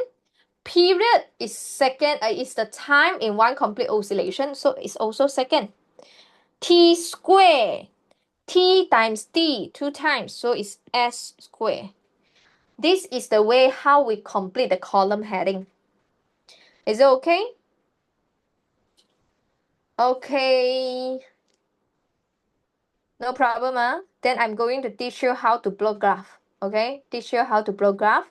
Period is second. Is the time in one complete oscillation. So it's also second. T square. T times t, 2 times. So it's s square. This is the way how we complete the column heading. Is it okay? Okay. No problem, Then I'm going to teach you how to plot graph. Okay? Teach you how to plot graph.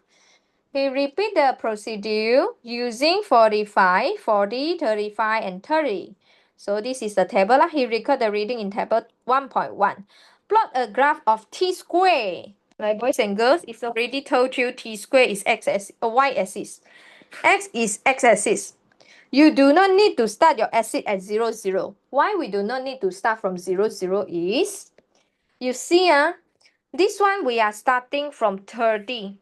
We repeat the procedure using 45, 40, 35, and 30. So this is the table. He record the reading in table 1.1. Plot a graph of t square. Like boys and girls, it's already told you t square is y-axis. X is x-axis. You do not need to start your axis at 0, 0. Why we do not need to start from 0, 0 is, you see, this one we are starting from 30.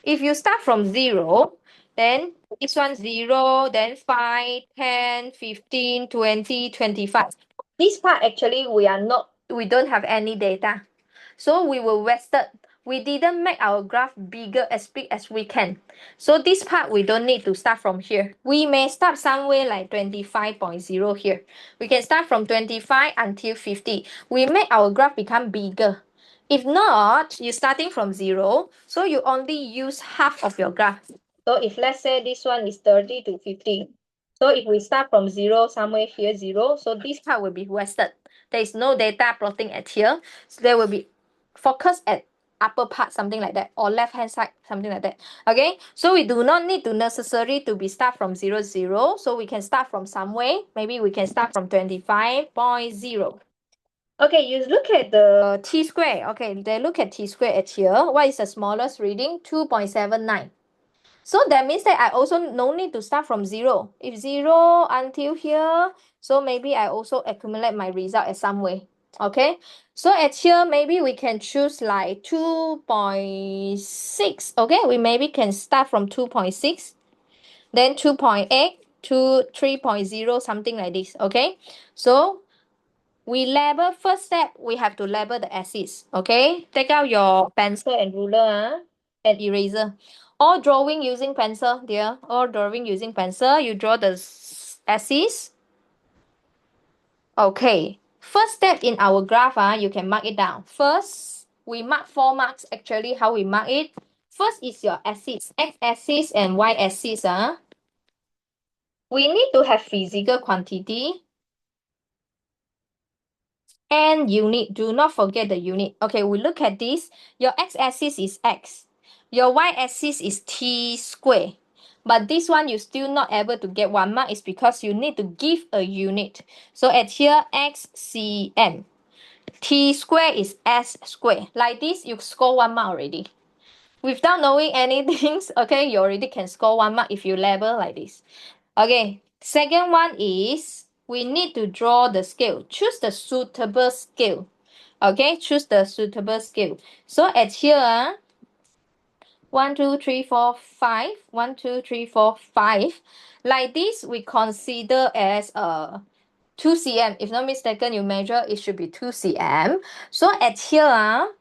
If you start from 0, then this one 0, then 5, 10, 15, 20, 25. This part actually we don't have any data. So we were wasted. We didn't make our graph bigger as big as we can. So this part we don't need to start from here. We may start somewhere like 25.0 here. We can start from 25 until 50. We make our graph become bigger. If not, you're starting from 0, so you only use half of your graph. So if let's say this one is 30 to 50. So if we start from 0, somewhere here 0, so this part will be wasted. There is no data plotting at here. So there will be focus at upper part, something like that, or left hand side, something like that. Okay, so we do not need to necessarily to be start from 0, 0. So we can start from somewhere. Maybe we can start from 25.0. Okay, you look at the t square. Okay, they look at t square at here. What is the smallest reading? 2.79. So that means that I also no need to start from 0. If 0 until here, so maybe I also accumulate my result at some way. Okay, so at here, maybe we can choose like 2.6. Okay, we maybe can start from 2.6, then 2.8 to 3.0, something like this. Okay, so we label first step, we have to label the axis. Okay, take out your pencil and ruler and eraser. All drawing using pencil, dear. All drawing using pencil. You draw the axis. Okay. First step in our graph, you can mark it down. First, we mark 4 marks. Actually, how we mark it? First is your axis, x-axis and y-axis. We need to have physical quantity and unit. Do not forget the unit. Okay, we look at this. Your x-axis is x. Your y-axis is t square. But this one you still not able to get 1 mark is because you need to give a unit. So at here, xcm. T square is s square. Like this, you score 1 mark already. Without knowing anything, okay, you already can score 1 mark if you label like this. Okay, second one is we need to draw the scale. Choose the suitable scale. Okay, choose the suitable scale. So at here, 1, 2, 3, 4, 5. 1, 2, 3, 4, 5. Like this, we consider as 2 cm. If not mistaken, you measure, it should be 2 cm. So at here,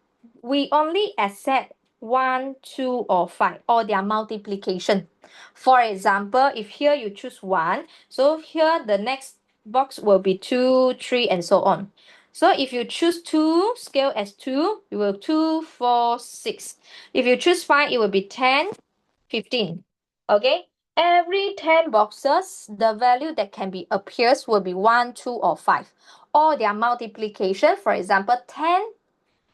we only accept 1, 2, or 5, or their multiplication. For example, if here you choose 1, so here the next box will be 2, 3, and so on. So if you choose 2, scale as 2, you will 2, 4, 6. If you choose 5, it will be 10, 15. Okay? Every 10 boxes, the value that can be appears will be 1, 2, or 5. Or their multiplication, for example, 10,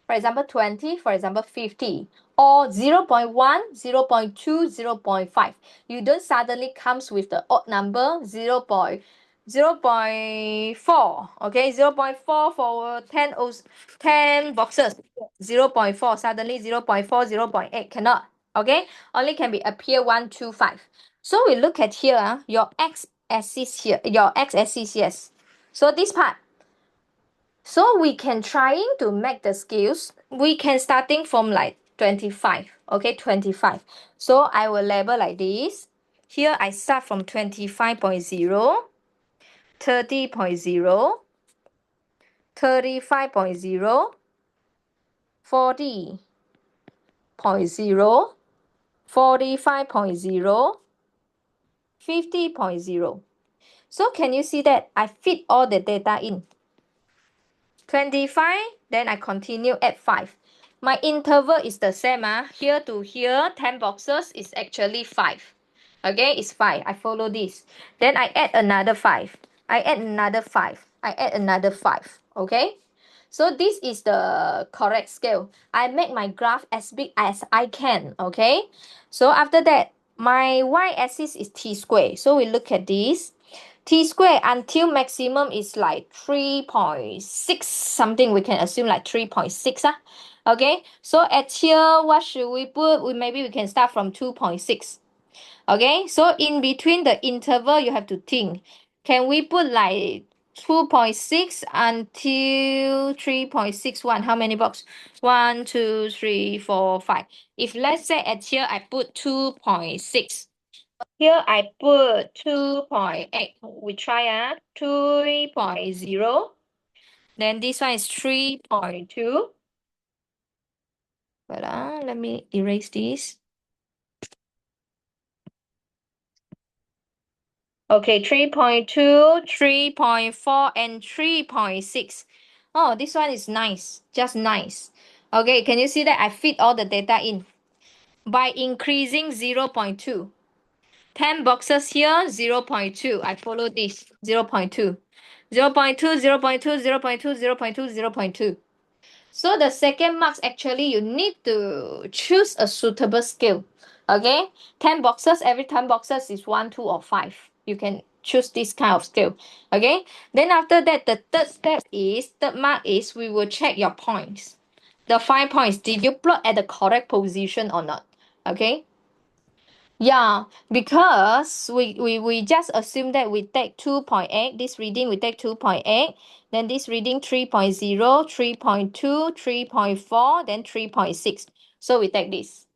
for example, 20, for example, 50, or 0.1, 0.2, 0.5. You don't suddenly comes with the odd number 0.4. Okay, 0.4 for 10 boxes. 0.4, suddenly 0.4, 0.8 cannot. Okay, only can be appear 1, 2, 5. So we look at here, your x-axis here, your x-axis, yes. So this part, so we can trying to make the scales. We can starting from like 25. Okay, 25. So I will label like this. Here I start from 25.0, 30.0, 35.0, 40.0, 45.0, 50.0. So can you see that I fit all the data in? 25, then I continue at 5. My interval is the same. Here to here, 10 boxes is actually 5. Okay, it's 5. I follow this. Then I add another 5. I add another 5. I add another 5. Okay? So this is the correct scale. I make my graph as big as I can. Okay? So after that, my y-axis is t squared. So we look at this. T squared until maximum is like 3.6 something. We can assume like 3.6. Okay, so at here, what should we put? Maybe we can start from 2.6. Okay, so in between the interval, you have to think. Can we put like 2.6 until 3.61? How many box? 1, 2, 3, 4, 5. If let's say at here, I put 2.6. Here I put 2.8. We try 3.0. Then this one is 3.2. But let me erase this. Okay, 3.2, 3.4, and 3.6. Oh, this one is nice. Just nice. Okay, can you see that I fit all the data in? By increasing 0.2. 10 boxes here, 0.2. I follow this, 0.2. 0.2, 0.2, 0.2, 0.2, 0.2. So the second marks actually you need to choose a suitable scale. Okay, 10 boxes, every 10 boxes is 1, 2, or 5. You can choose this kind of scale. Okay, then after that, the third mark is we will check your points. The 5 points, did you plot at the correct position or not? Okay. Yeah, because we just assume that we take 2.8, this reading we take 2.8, then this reading 3.0, 3.2, 3.4, then 3.6. So we take this.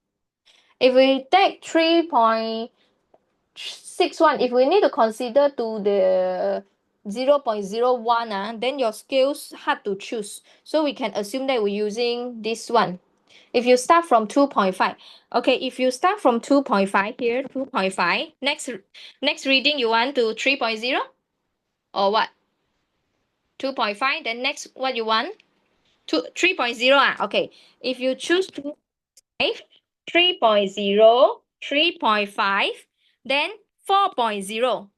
If we take 3.61, if we need to consider to the 0.01, then your scales hard to choose. So we can assume that we're using this one. If you start from 2.5, okay, if you start from 2.5 here, 2.5, next reading you want to 3.0 or what? 2.5, then next what you want? 3.0 okay. If you choose 2.5, 3.0, 3.5, then 4.0.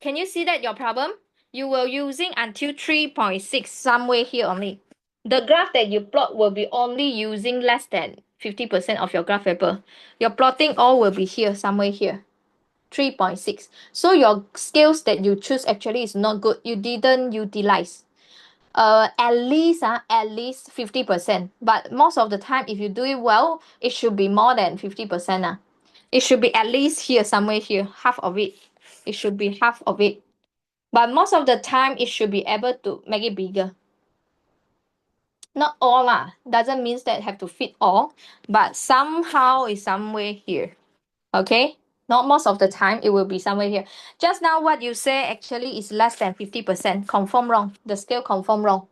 Can you see that your problem? You will using until 3.6 somewhere here only. The graph that you plot will be only using less than 50% of your graph paper. Your plotting all will be here, somewhere here. 3.6. So your scales that you choose actually is not good. You didn't utilize. At least 50%. But most of the time, if you do it well, it should be more than 50%. It should be at least here, somewhere here, half of it. It should be half of it. But most of the time, it should be able to make it bigger. Not all doesn't mean that have to fit all, but somehow is somewhere here. Okay, not most of the time it will be somewhere here. Just now what you say actually is less than 50%. Confirm wrong. The scale confirm wrong.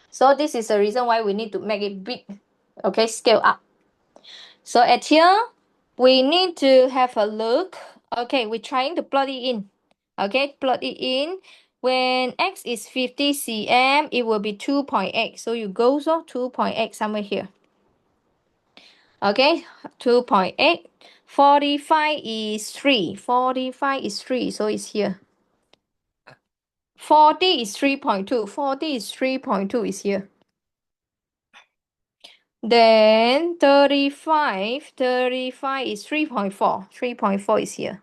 So this is the reason why we need to make it big. Okay, scale up. So at here, we need to have a look. Okay, we're trying to plot it in. Okay, plot it in. When x is 50 cm, it will be 2.8. So you go 2.8 somewhere here. Okay, 2.8. 45 is 3. 45 is 3, so it's here. 40 is 3.2. 40 is 3.2 is here. Then 35 is 3.4. 3.4 is here.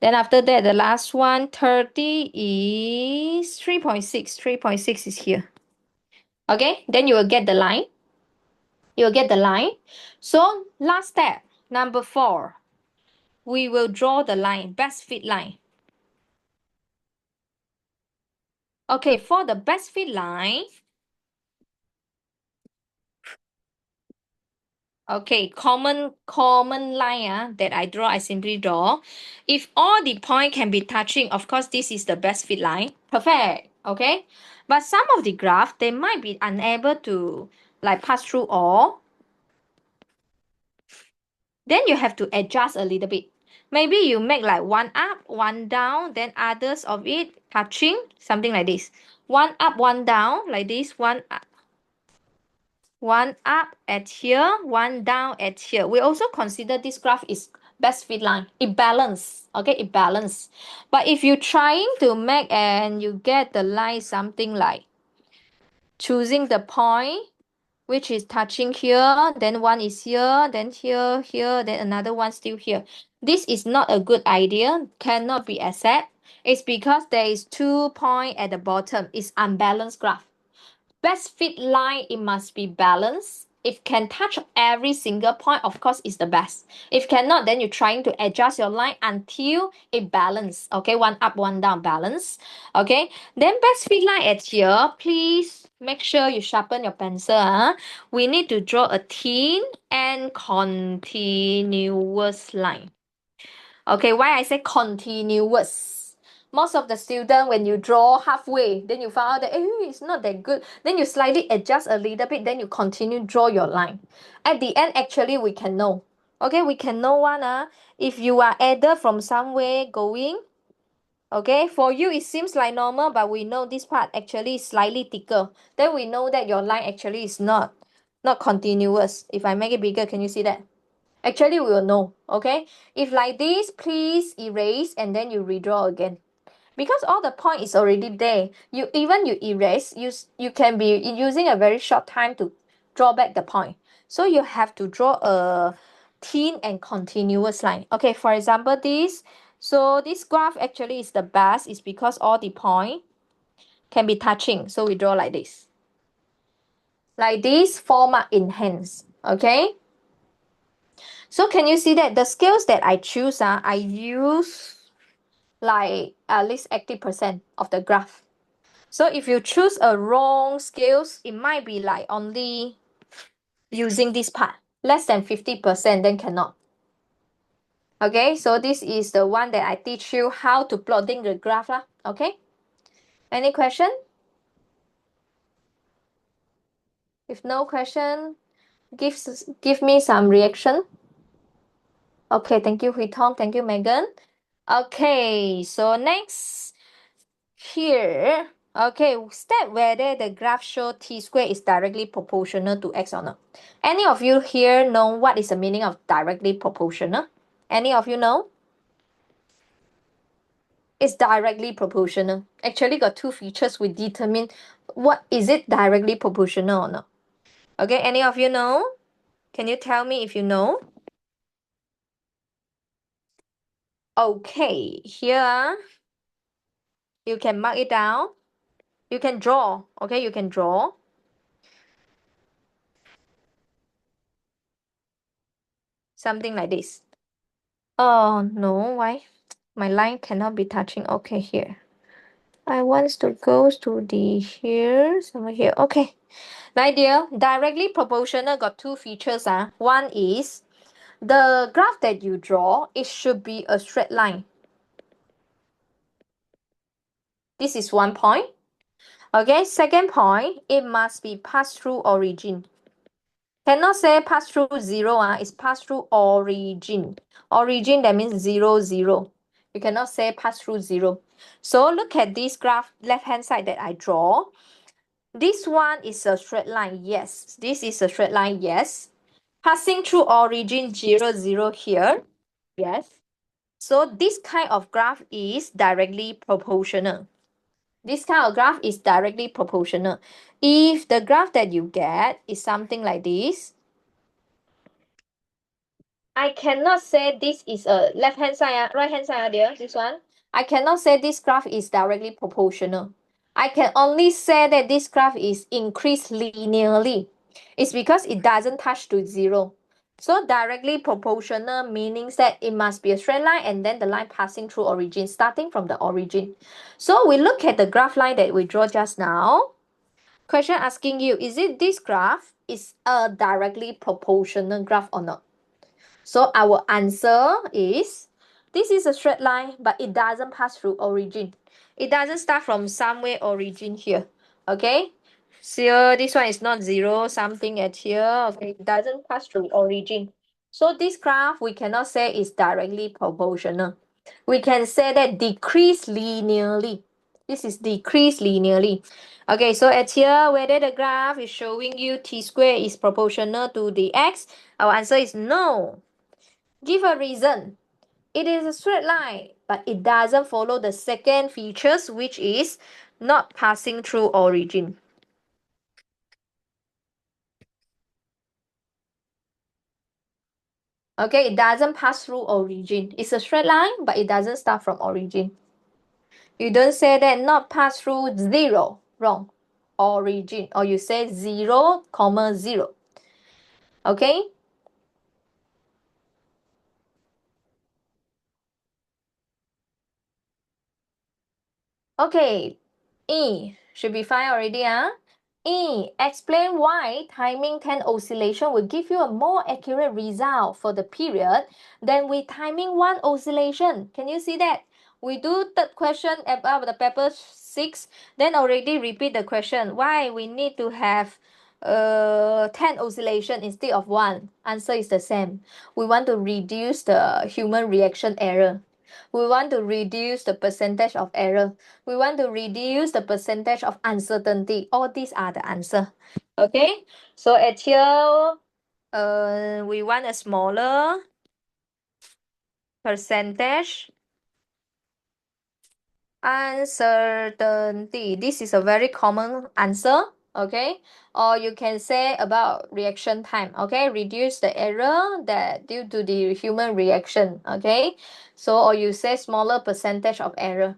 Then after that, the last one, 30 is 3.6. 3.6 is here. Okay, then you will get the line. You will get the line. So last step, number 4. We will draw the line, best fit line. Okay, for the best fit line, okay, common line that I draw, I simply draw. If all the point can be touching, of course, this is the best fit line. Perfect, okay? But some of the graph, they might be unable to like pass through all. Then you have to adjust a little bit. Maybe you make like one up, one down, then others of it touching, something like this. One up, one down, like this, one up at here, one down at here. We also consider this graph is best fit line. It balance, okay, it balance. But if you're trying to make and you get the line something like choosing the point which is touching here, then one is here, then here, here, then another one still here. This is not a good idea, cannot be accepted. It's because there is 2 points at the bottom. It's unbalanced graph. Best fit line, it must be balanced. If can touch every single point, of course, is the best. If cannot, then you're trying to adjust your line until it balance. Okay, one up, one down, balance. Okay, then best fit line at here. Please make sure you sharpen your pencil. We need to draw a thin and continuous line. Okay, why I say continuous? Most of the student, when you draw halfway, then you found out that it's not that good. Then you slightly adjust a little bit, then you continue draw your line. At the end, actually, we can know. Okay, we can know if you are either from somewhere going. Okay, for you it seems like normal, but we know this part actually is slightly thicker. Then we know that your line actually is not continuous. If I make it bigger, can you see that? Actually, we will know, okay? If like this, please erase and then you redraw again. Because all the point is already there. You erase, you can be using a very short time to draw back the point. So you have to draw a thin and continuous line. Okay, for example, this. So this graph actually is the best, is because all the point can be touching. So we draw like this. Like this, format enhance. Okay. So can you see that the scales that I choose, I use like at least 80% of the graph. So if you choose a wrong scales, it might be like only using this part, less than 50%, then cannot. Okay, so this is the one that I teach you how to plotting the graph lah. Okay, any question? If no question, give me some reaction. Okay, thank you, Hui Tong. Thank you, Megan. Okay, so next here, okay, step whether the graph show t squared is directly proportional to x or not. Any of you here know what is the meaning of directly proportional? Any of you know? It's directly proportional. Actually got two features we determine what is it directly proportional or not. Okay, any of you know? Can you tell me if you know? Okay, here you can mark it down. You can draw. Okay, you can draw. Something like this. Oh no, why? My line cannot be touching. Okay, here. I want to go to the here, somewhere here. Okay. My dear, directly proportional got two features. One is the graph that you draw, it should be a straight line. This is one point. Okay, second point, it must be pass through origin. Cannot say pass through zero, it's pass through origin. Origin, that means 0, 0. You cannot say pass through 0. So look at this graph, left-hand side that I draw. This one is a straight line, yes. This is a straight line, yes. Passing through origin 0, 0 here, yes. So this kind of graph is directly proportional. This kind of graph is directly proportional. If the graph that you get is something like this, I cannot say this is a left-hand side, right-hand side, dear, this one. I cannot say this graph is directly proportional. I can only say that this graph is increased linearly. It's because it doesn't touch to 0. So directly proportional means that it must be a straight line and then the line passing through origin, starting from the origin. So we look at the graph line that we draw just now. Question asking you, is it this graph is a directly proportional graph or not? So our answer is, this is a straight line, but it doesn't pass through origin. It doesn't start from somewhere origin here. Okay? So this one is not 0, something at here. Okay, it doesn't pass through origin. So this graph, we cannot say is directly proportional. We can say that decrease linearly. This is decrease linearly. Okay, so at here, whether the graph is showing you t squared is proportional to the x, our answer is no. Give a reason. It is a straight line, but it doesn't follow the second features, which is not passing through origin. Okay, it doesn't pass through origin. It's a straight line, but it doesn't start from origin. You don't say that not pass through 0, wrong. Origin, or you say 0, comma 0. Okay? Okay, E should be fine already, E, explain why timing 10 oscillation will give you a more accurate result for the period than with timing 1 oscillation. Can you see that? We do third question about the paper 6, then already repeat the question. Why we need to have 10 oscillation instead of 1? Answer is the same. We want to reduce the human reaction error. We want to reduce the percentage of error. We want to reduce the percentage of uncertainty. All these are the answer. Okay, so at here, We want a smaller percentage uncertainty. This is a very common answer, okay? Or you can say about reaction time, okay? Reduce the error that due to the human reaction, okay? So, or you say smaller percentage of error.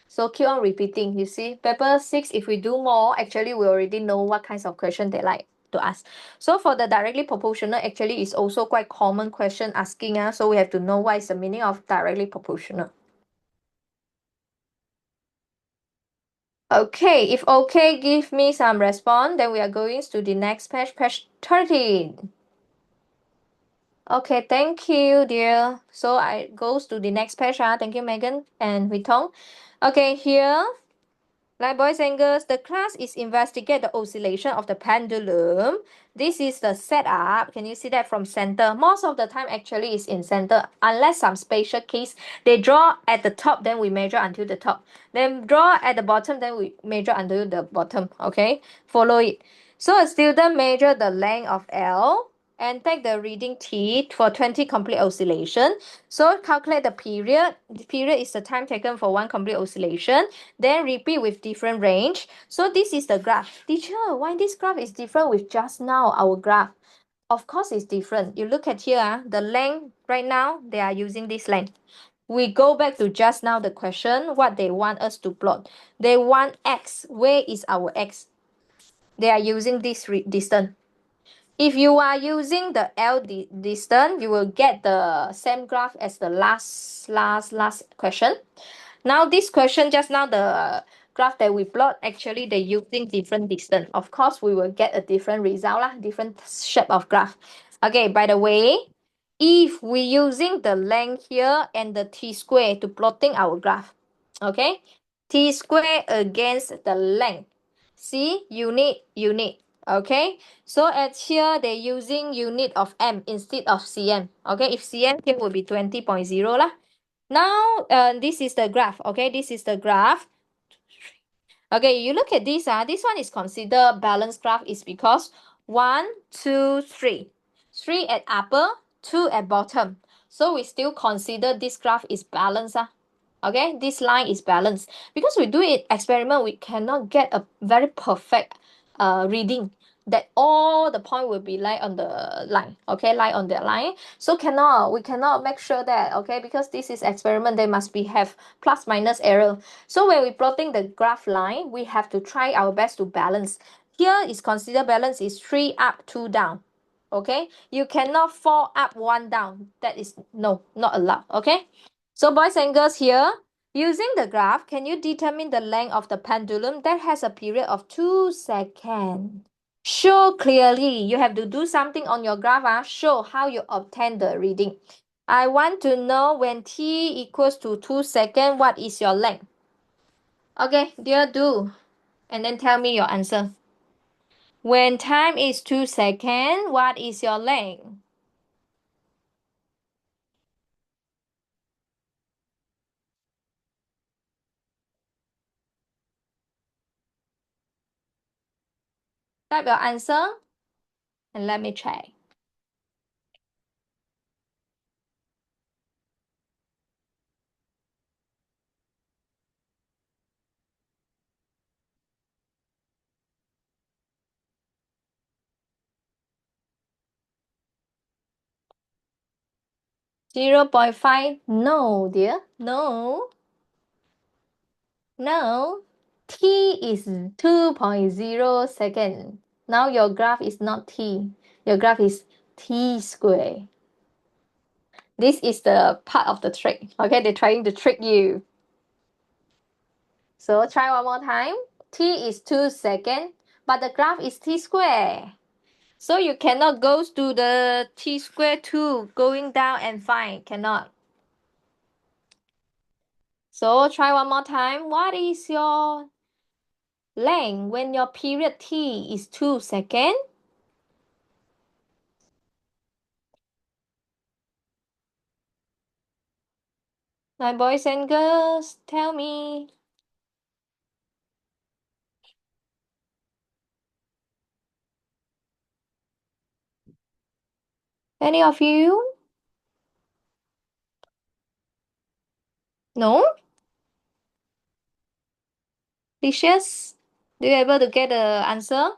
So keep on repeating. You see, paper 6, if we do more, actually we already know what kinds of question they like to ask. So for the directly proportional, actually is also quite common question asking. So we have to know what is the meaning of directly proportional. Okay, if okay, give me some response. Then we are going to the next page, page 13. Okay, thank you, dear. So I goes to the next page. Thank you, Megan and Hui Tong. Okay, here. Like boys and girls, the class is investigate the oscillation of the pendulum. This is the setup. Can you see that from center? Most of the time actually is in center. Unless some special case, they draw at the top, then we measure until the top. Then draw at the bottom, then we measure until the bottom. Okay, follow it. So a student measure the length of L and take the reading T for 20 complete oscillation. So calculate the period. The period is the time taken for one complete oscillation. Then repeat with different range. So this is the graph. Teacher, why this graph is different with just now our graph? Of course it's different. You look at here, the length right now, they are using this length. We go back to just now the question, what they want us to plot. They want x. Where is our x? They are using this distance. If you are using the L distance, you will get the same graph as the last question. Now this question, just now the graph that we plot, actually they using different distance. Of course, we will get a different result lah, different shape of graph. Okay, by the way, if we using the length here and the t square to plotting our graph, okay, t square against the length. See, unit. Okay, so at here they using unit of m instead of cm. Okay, if cm here will be 20.0 lah. Now, this is the graph. Okay, this is the graph. Okay, you look at this. This one is considered balanced graph is because 1, 2, 3. 3 at upper, 2 at bottom. So we still consider this graph is balanced. Okay, this line is balanced. Because we do it experiment, we cannot get a very perfect reading that all the point will be lie on the line. Okay, lie on the line. So we cannot make sure that, okay, because this is experiment, they must be have plus minus error. So when we plotting the graph line, we have to try our best to balance. Here is considered balance is 3 up, 2 down. Okay, you cannot 4 up, 1 down. That is not allowed. Okay, so boys and girls, here using the graph, can you determine the length of the pendulum that has a period of 2 seconds? Show clearly. You have to do something on your graph. Show how you obtain the reading. I want to know when t equals to 2 seconds, what is your length? Okay, dear, do. And then tell me your answer. When time is 2 seconds, what is your length? Type your answer and let me check. 0.5? No, dear. No. No. T is 2.0 seconds. Now your graph is not T. Your graph is T square. This is the part of the trick. Okay, they're trying to trick you. So try one more time. T is 2 seconds, but the graph is T square. So you cannot go to the T square 2 going down and find. Cannot. So try one more time. What is your length when your period T is 2 seconds? My boys and girls, tell me. Any of you? No? Licious? Do you able to get the answer?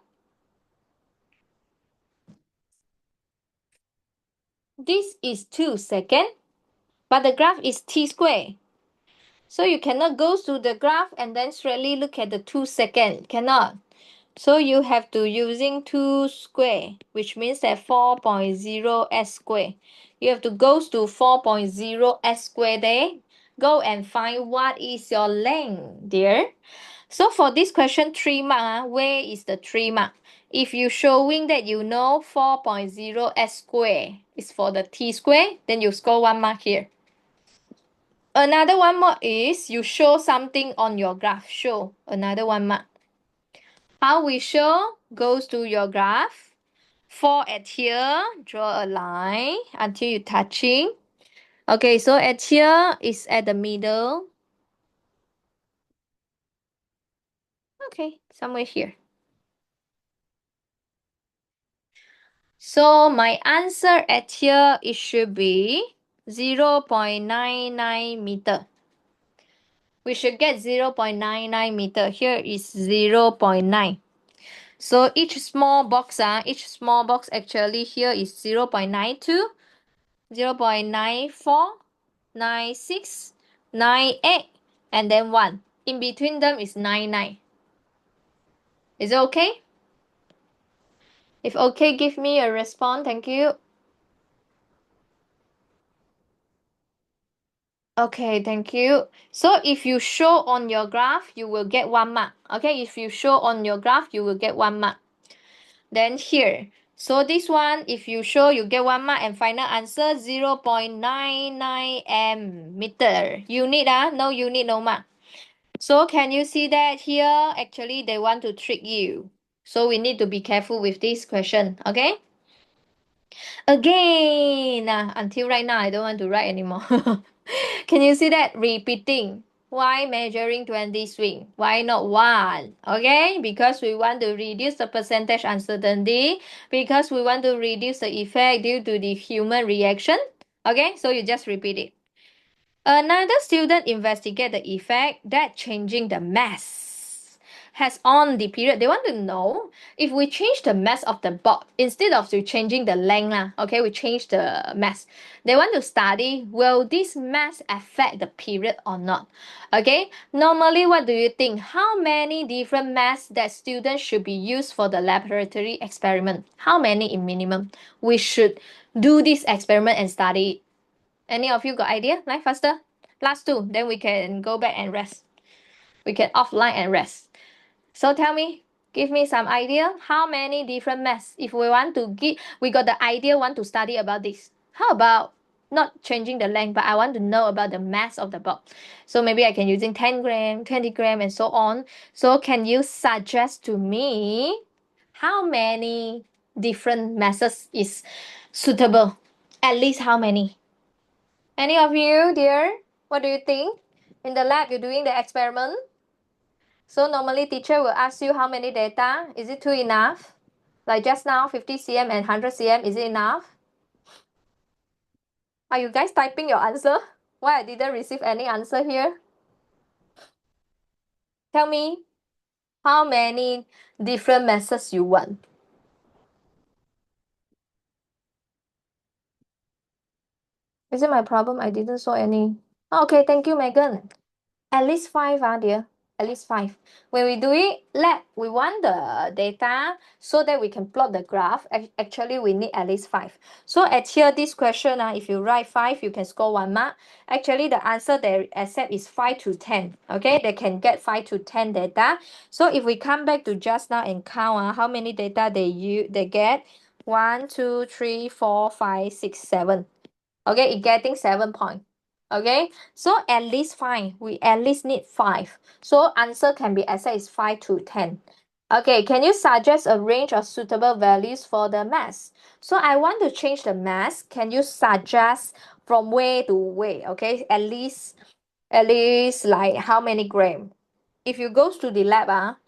This is 2 seconds, but the graph is t squared. So you cannot go to the graph and then straightly look at the 2 seconds. Cannot. So you have to using 2 square, which means that 4.0 s square. You have to go to 4.0 s square there. Go and find what is your length, dear. So for this question 3 mark, where is the 3 mark? If you showing that you know 4.0 s square is for the t square, then you score 1 mark here. Another 1 mark is you show something on your graph. Show another 1 mark. How we show? Goes to your graph. 4 at here, draw a line until you touching. Okay, so at here is at the middle. Okay, somewhere here. So my answer at here, it should be 0.99 meter. We should get 0.99 meter. Here is 0.9. So each small box actually here is 0.92, 0.94, 96, 98, and then 1. In between them is 99. Is it okay? If okay, give me a response. Thank you. Okay, thank you. So if you show on your graph, you will get 1 mark. Okay, if you show on your graph, you will get 1 mark. Then here, so this one, if you show, you get 1 mark, and final answer 0.99 m meter. Unit, no unit, no mark. So can you see that here? Actually, they want to trick you. So we need to be careful with this question, okay? Again, until right now, I don't want to write anymore. Can you see that? Repeating. Why measuring 20 swing? Why not 1? Okay, because we want to reduce the percentage uncertainty, because we want to reduce the effect due to the human reaction. Okay, so you just repeat it. Another student investigate the effect that changing the mass has on the period. They want to know if we change the mass of the board instead of changing the length. Okay, we change the mass. They want to study, will this mass affect the period or not? Okay, normally what do you think? How many different mass that students should be used for the laboratory experiment? How many in minimum? We should do this experiment and study. Any of you got idea? Like faster. Last 2, then we can go back and rest. We can offline and rest. So tell me, give me some idea. How many different mass? If we want to we got the idea, want to study about this. How about not changing the length, but I want to know about the mass of the bulb. So maybe I can using 10 gram, 20 gram, and so on. So can you suggest to me how many different masses is suitable? At least how many? Any of you, dear? What do you think? In the lab, you're doing the experiment. So normally teacher will ask you how many data. Is it too enough? Like just now, 50 cm and 100 cm, is it enough? Are you guys typing your answer? Why I didn't receive any answer here? Tell me, how many different methods you want? Is it my problem? I didn't saw any. Oh, okay, thank you, Megan. At least 5, dear. At least 5. When we do it lab, we want the data so that we can plot the graph. Actually, we need at least 5. So at here, this question, if you write 5, you can score 1 mark. Actually, the answer they accept is 5 to 10. Okay, they can get 5 to 10 data. So if we come back to just now and count how many data they get, 1, 2, 3, 4, 5, 6, 7. Okay, it getting 7 points. Okay, so at least 5. We at least need 5. So answer can be as is 5 to 10. Okay, can you suggest a range of suitable values for the mass? So I want to change the mass. Can you suggest from where to where? Okay, at least like how many gram? If you go to the lab,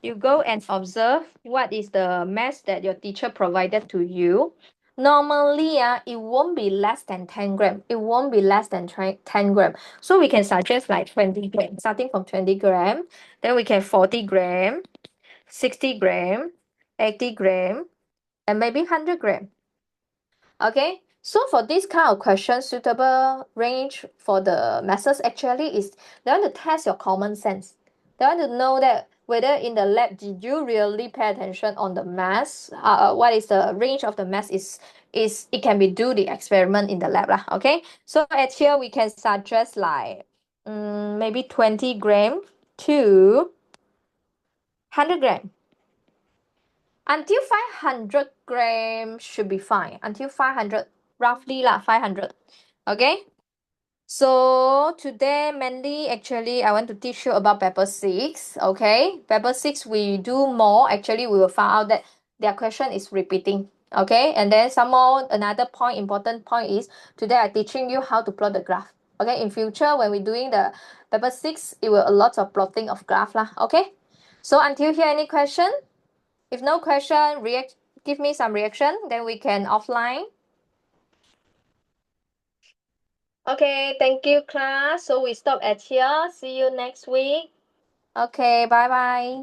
you go and observe what is the mass that your teacher provided to you. Normally, it won't be less than 10 gram. It won't be less than 10 gram. So we can suggest like 20 gram, starting from 20 gram. Then we can 40 gram, 60 gram, 80 gram, and maybe 100 gram. Okay, so for this kind of question, suitable range for the methods actually is they want to test your common sense. They want to know that whether in the lab did you really pay attention on the mass, what is the range of the mass is it can be do the experiment in the lab lah. Okay, so at here we can suggest like maybe 20 gram to 100 gram. Until 500 grams should be fine. Until 500, roughly lah, 500. Okay? So today mainly actually I want to teach you about paper 6. Okay? Paper 6 we do more. Actually we will find out that their question is repeating. Okay? And then some more another point, important point is today I'm teaching you how to plot the graph. Okay? In future when we're doing the paper 6, it will a lot of plotting of graph lah. Okay? So until here any question? If no question, give me some reaction, then we can offline. Okay, thank you, class. So we stop at here. See you next week. Okay, bye bye.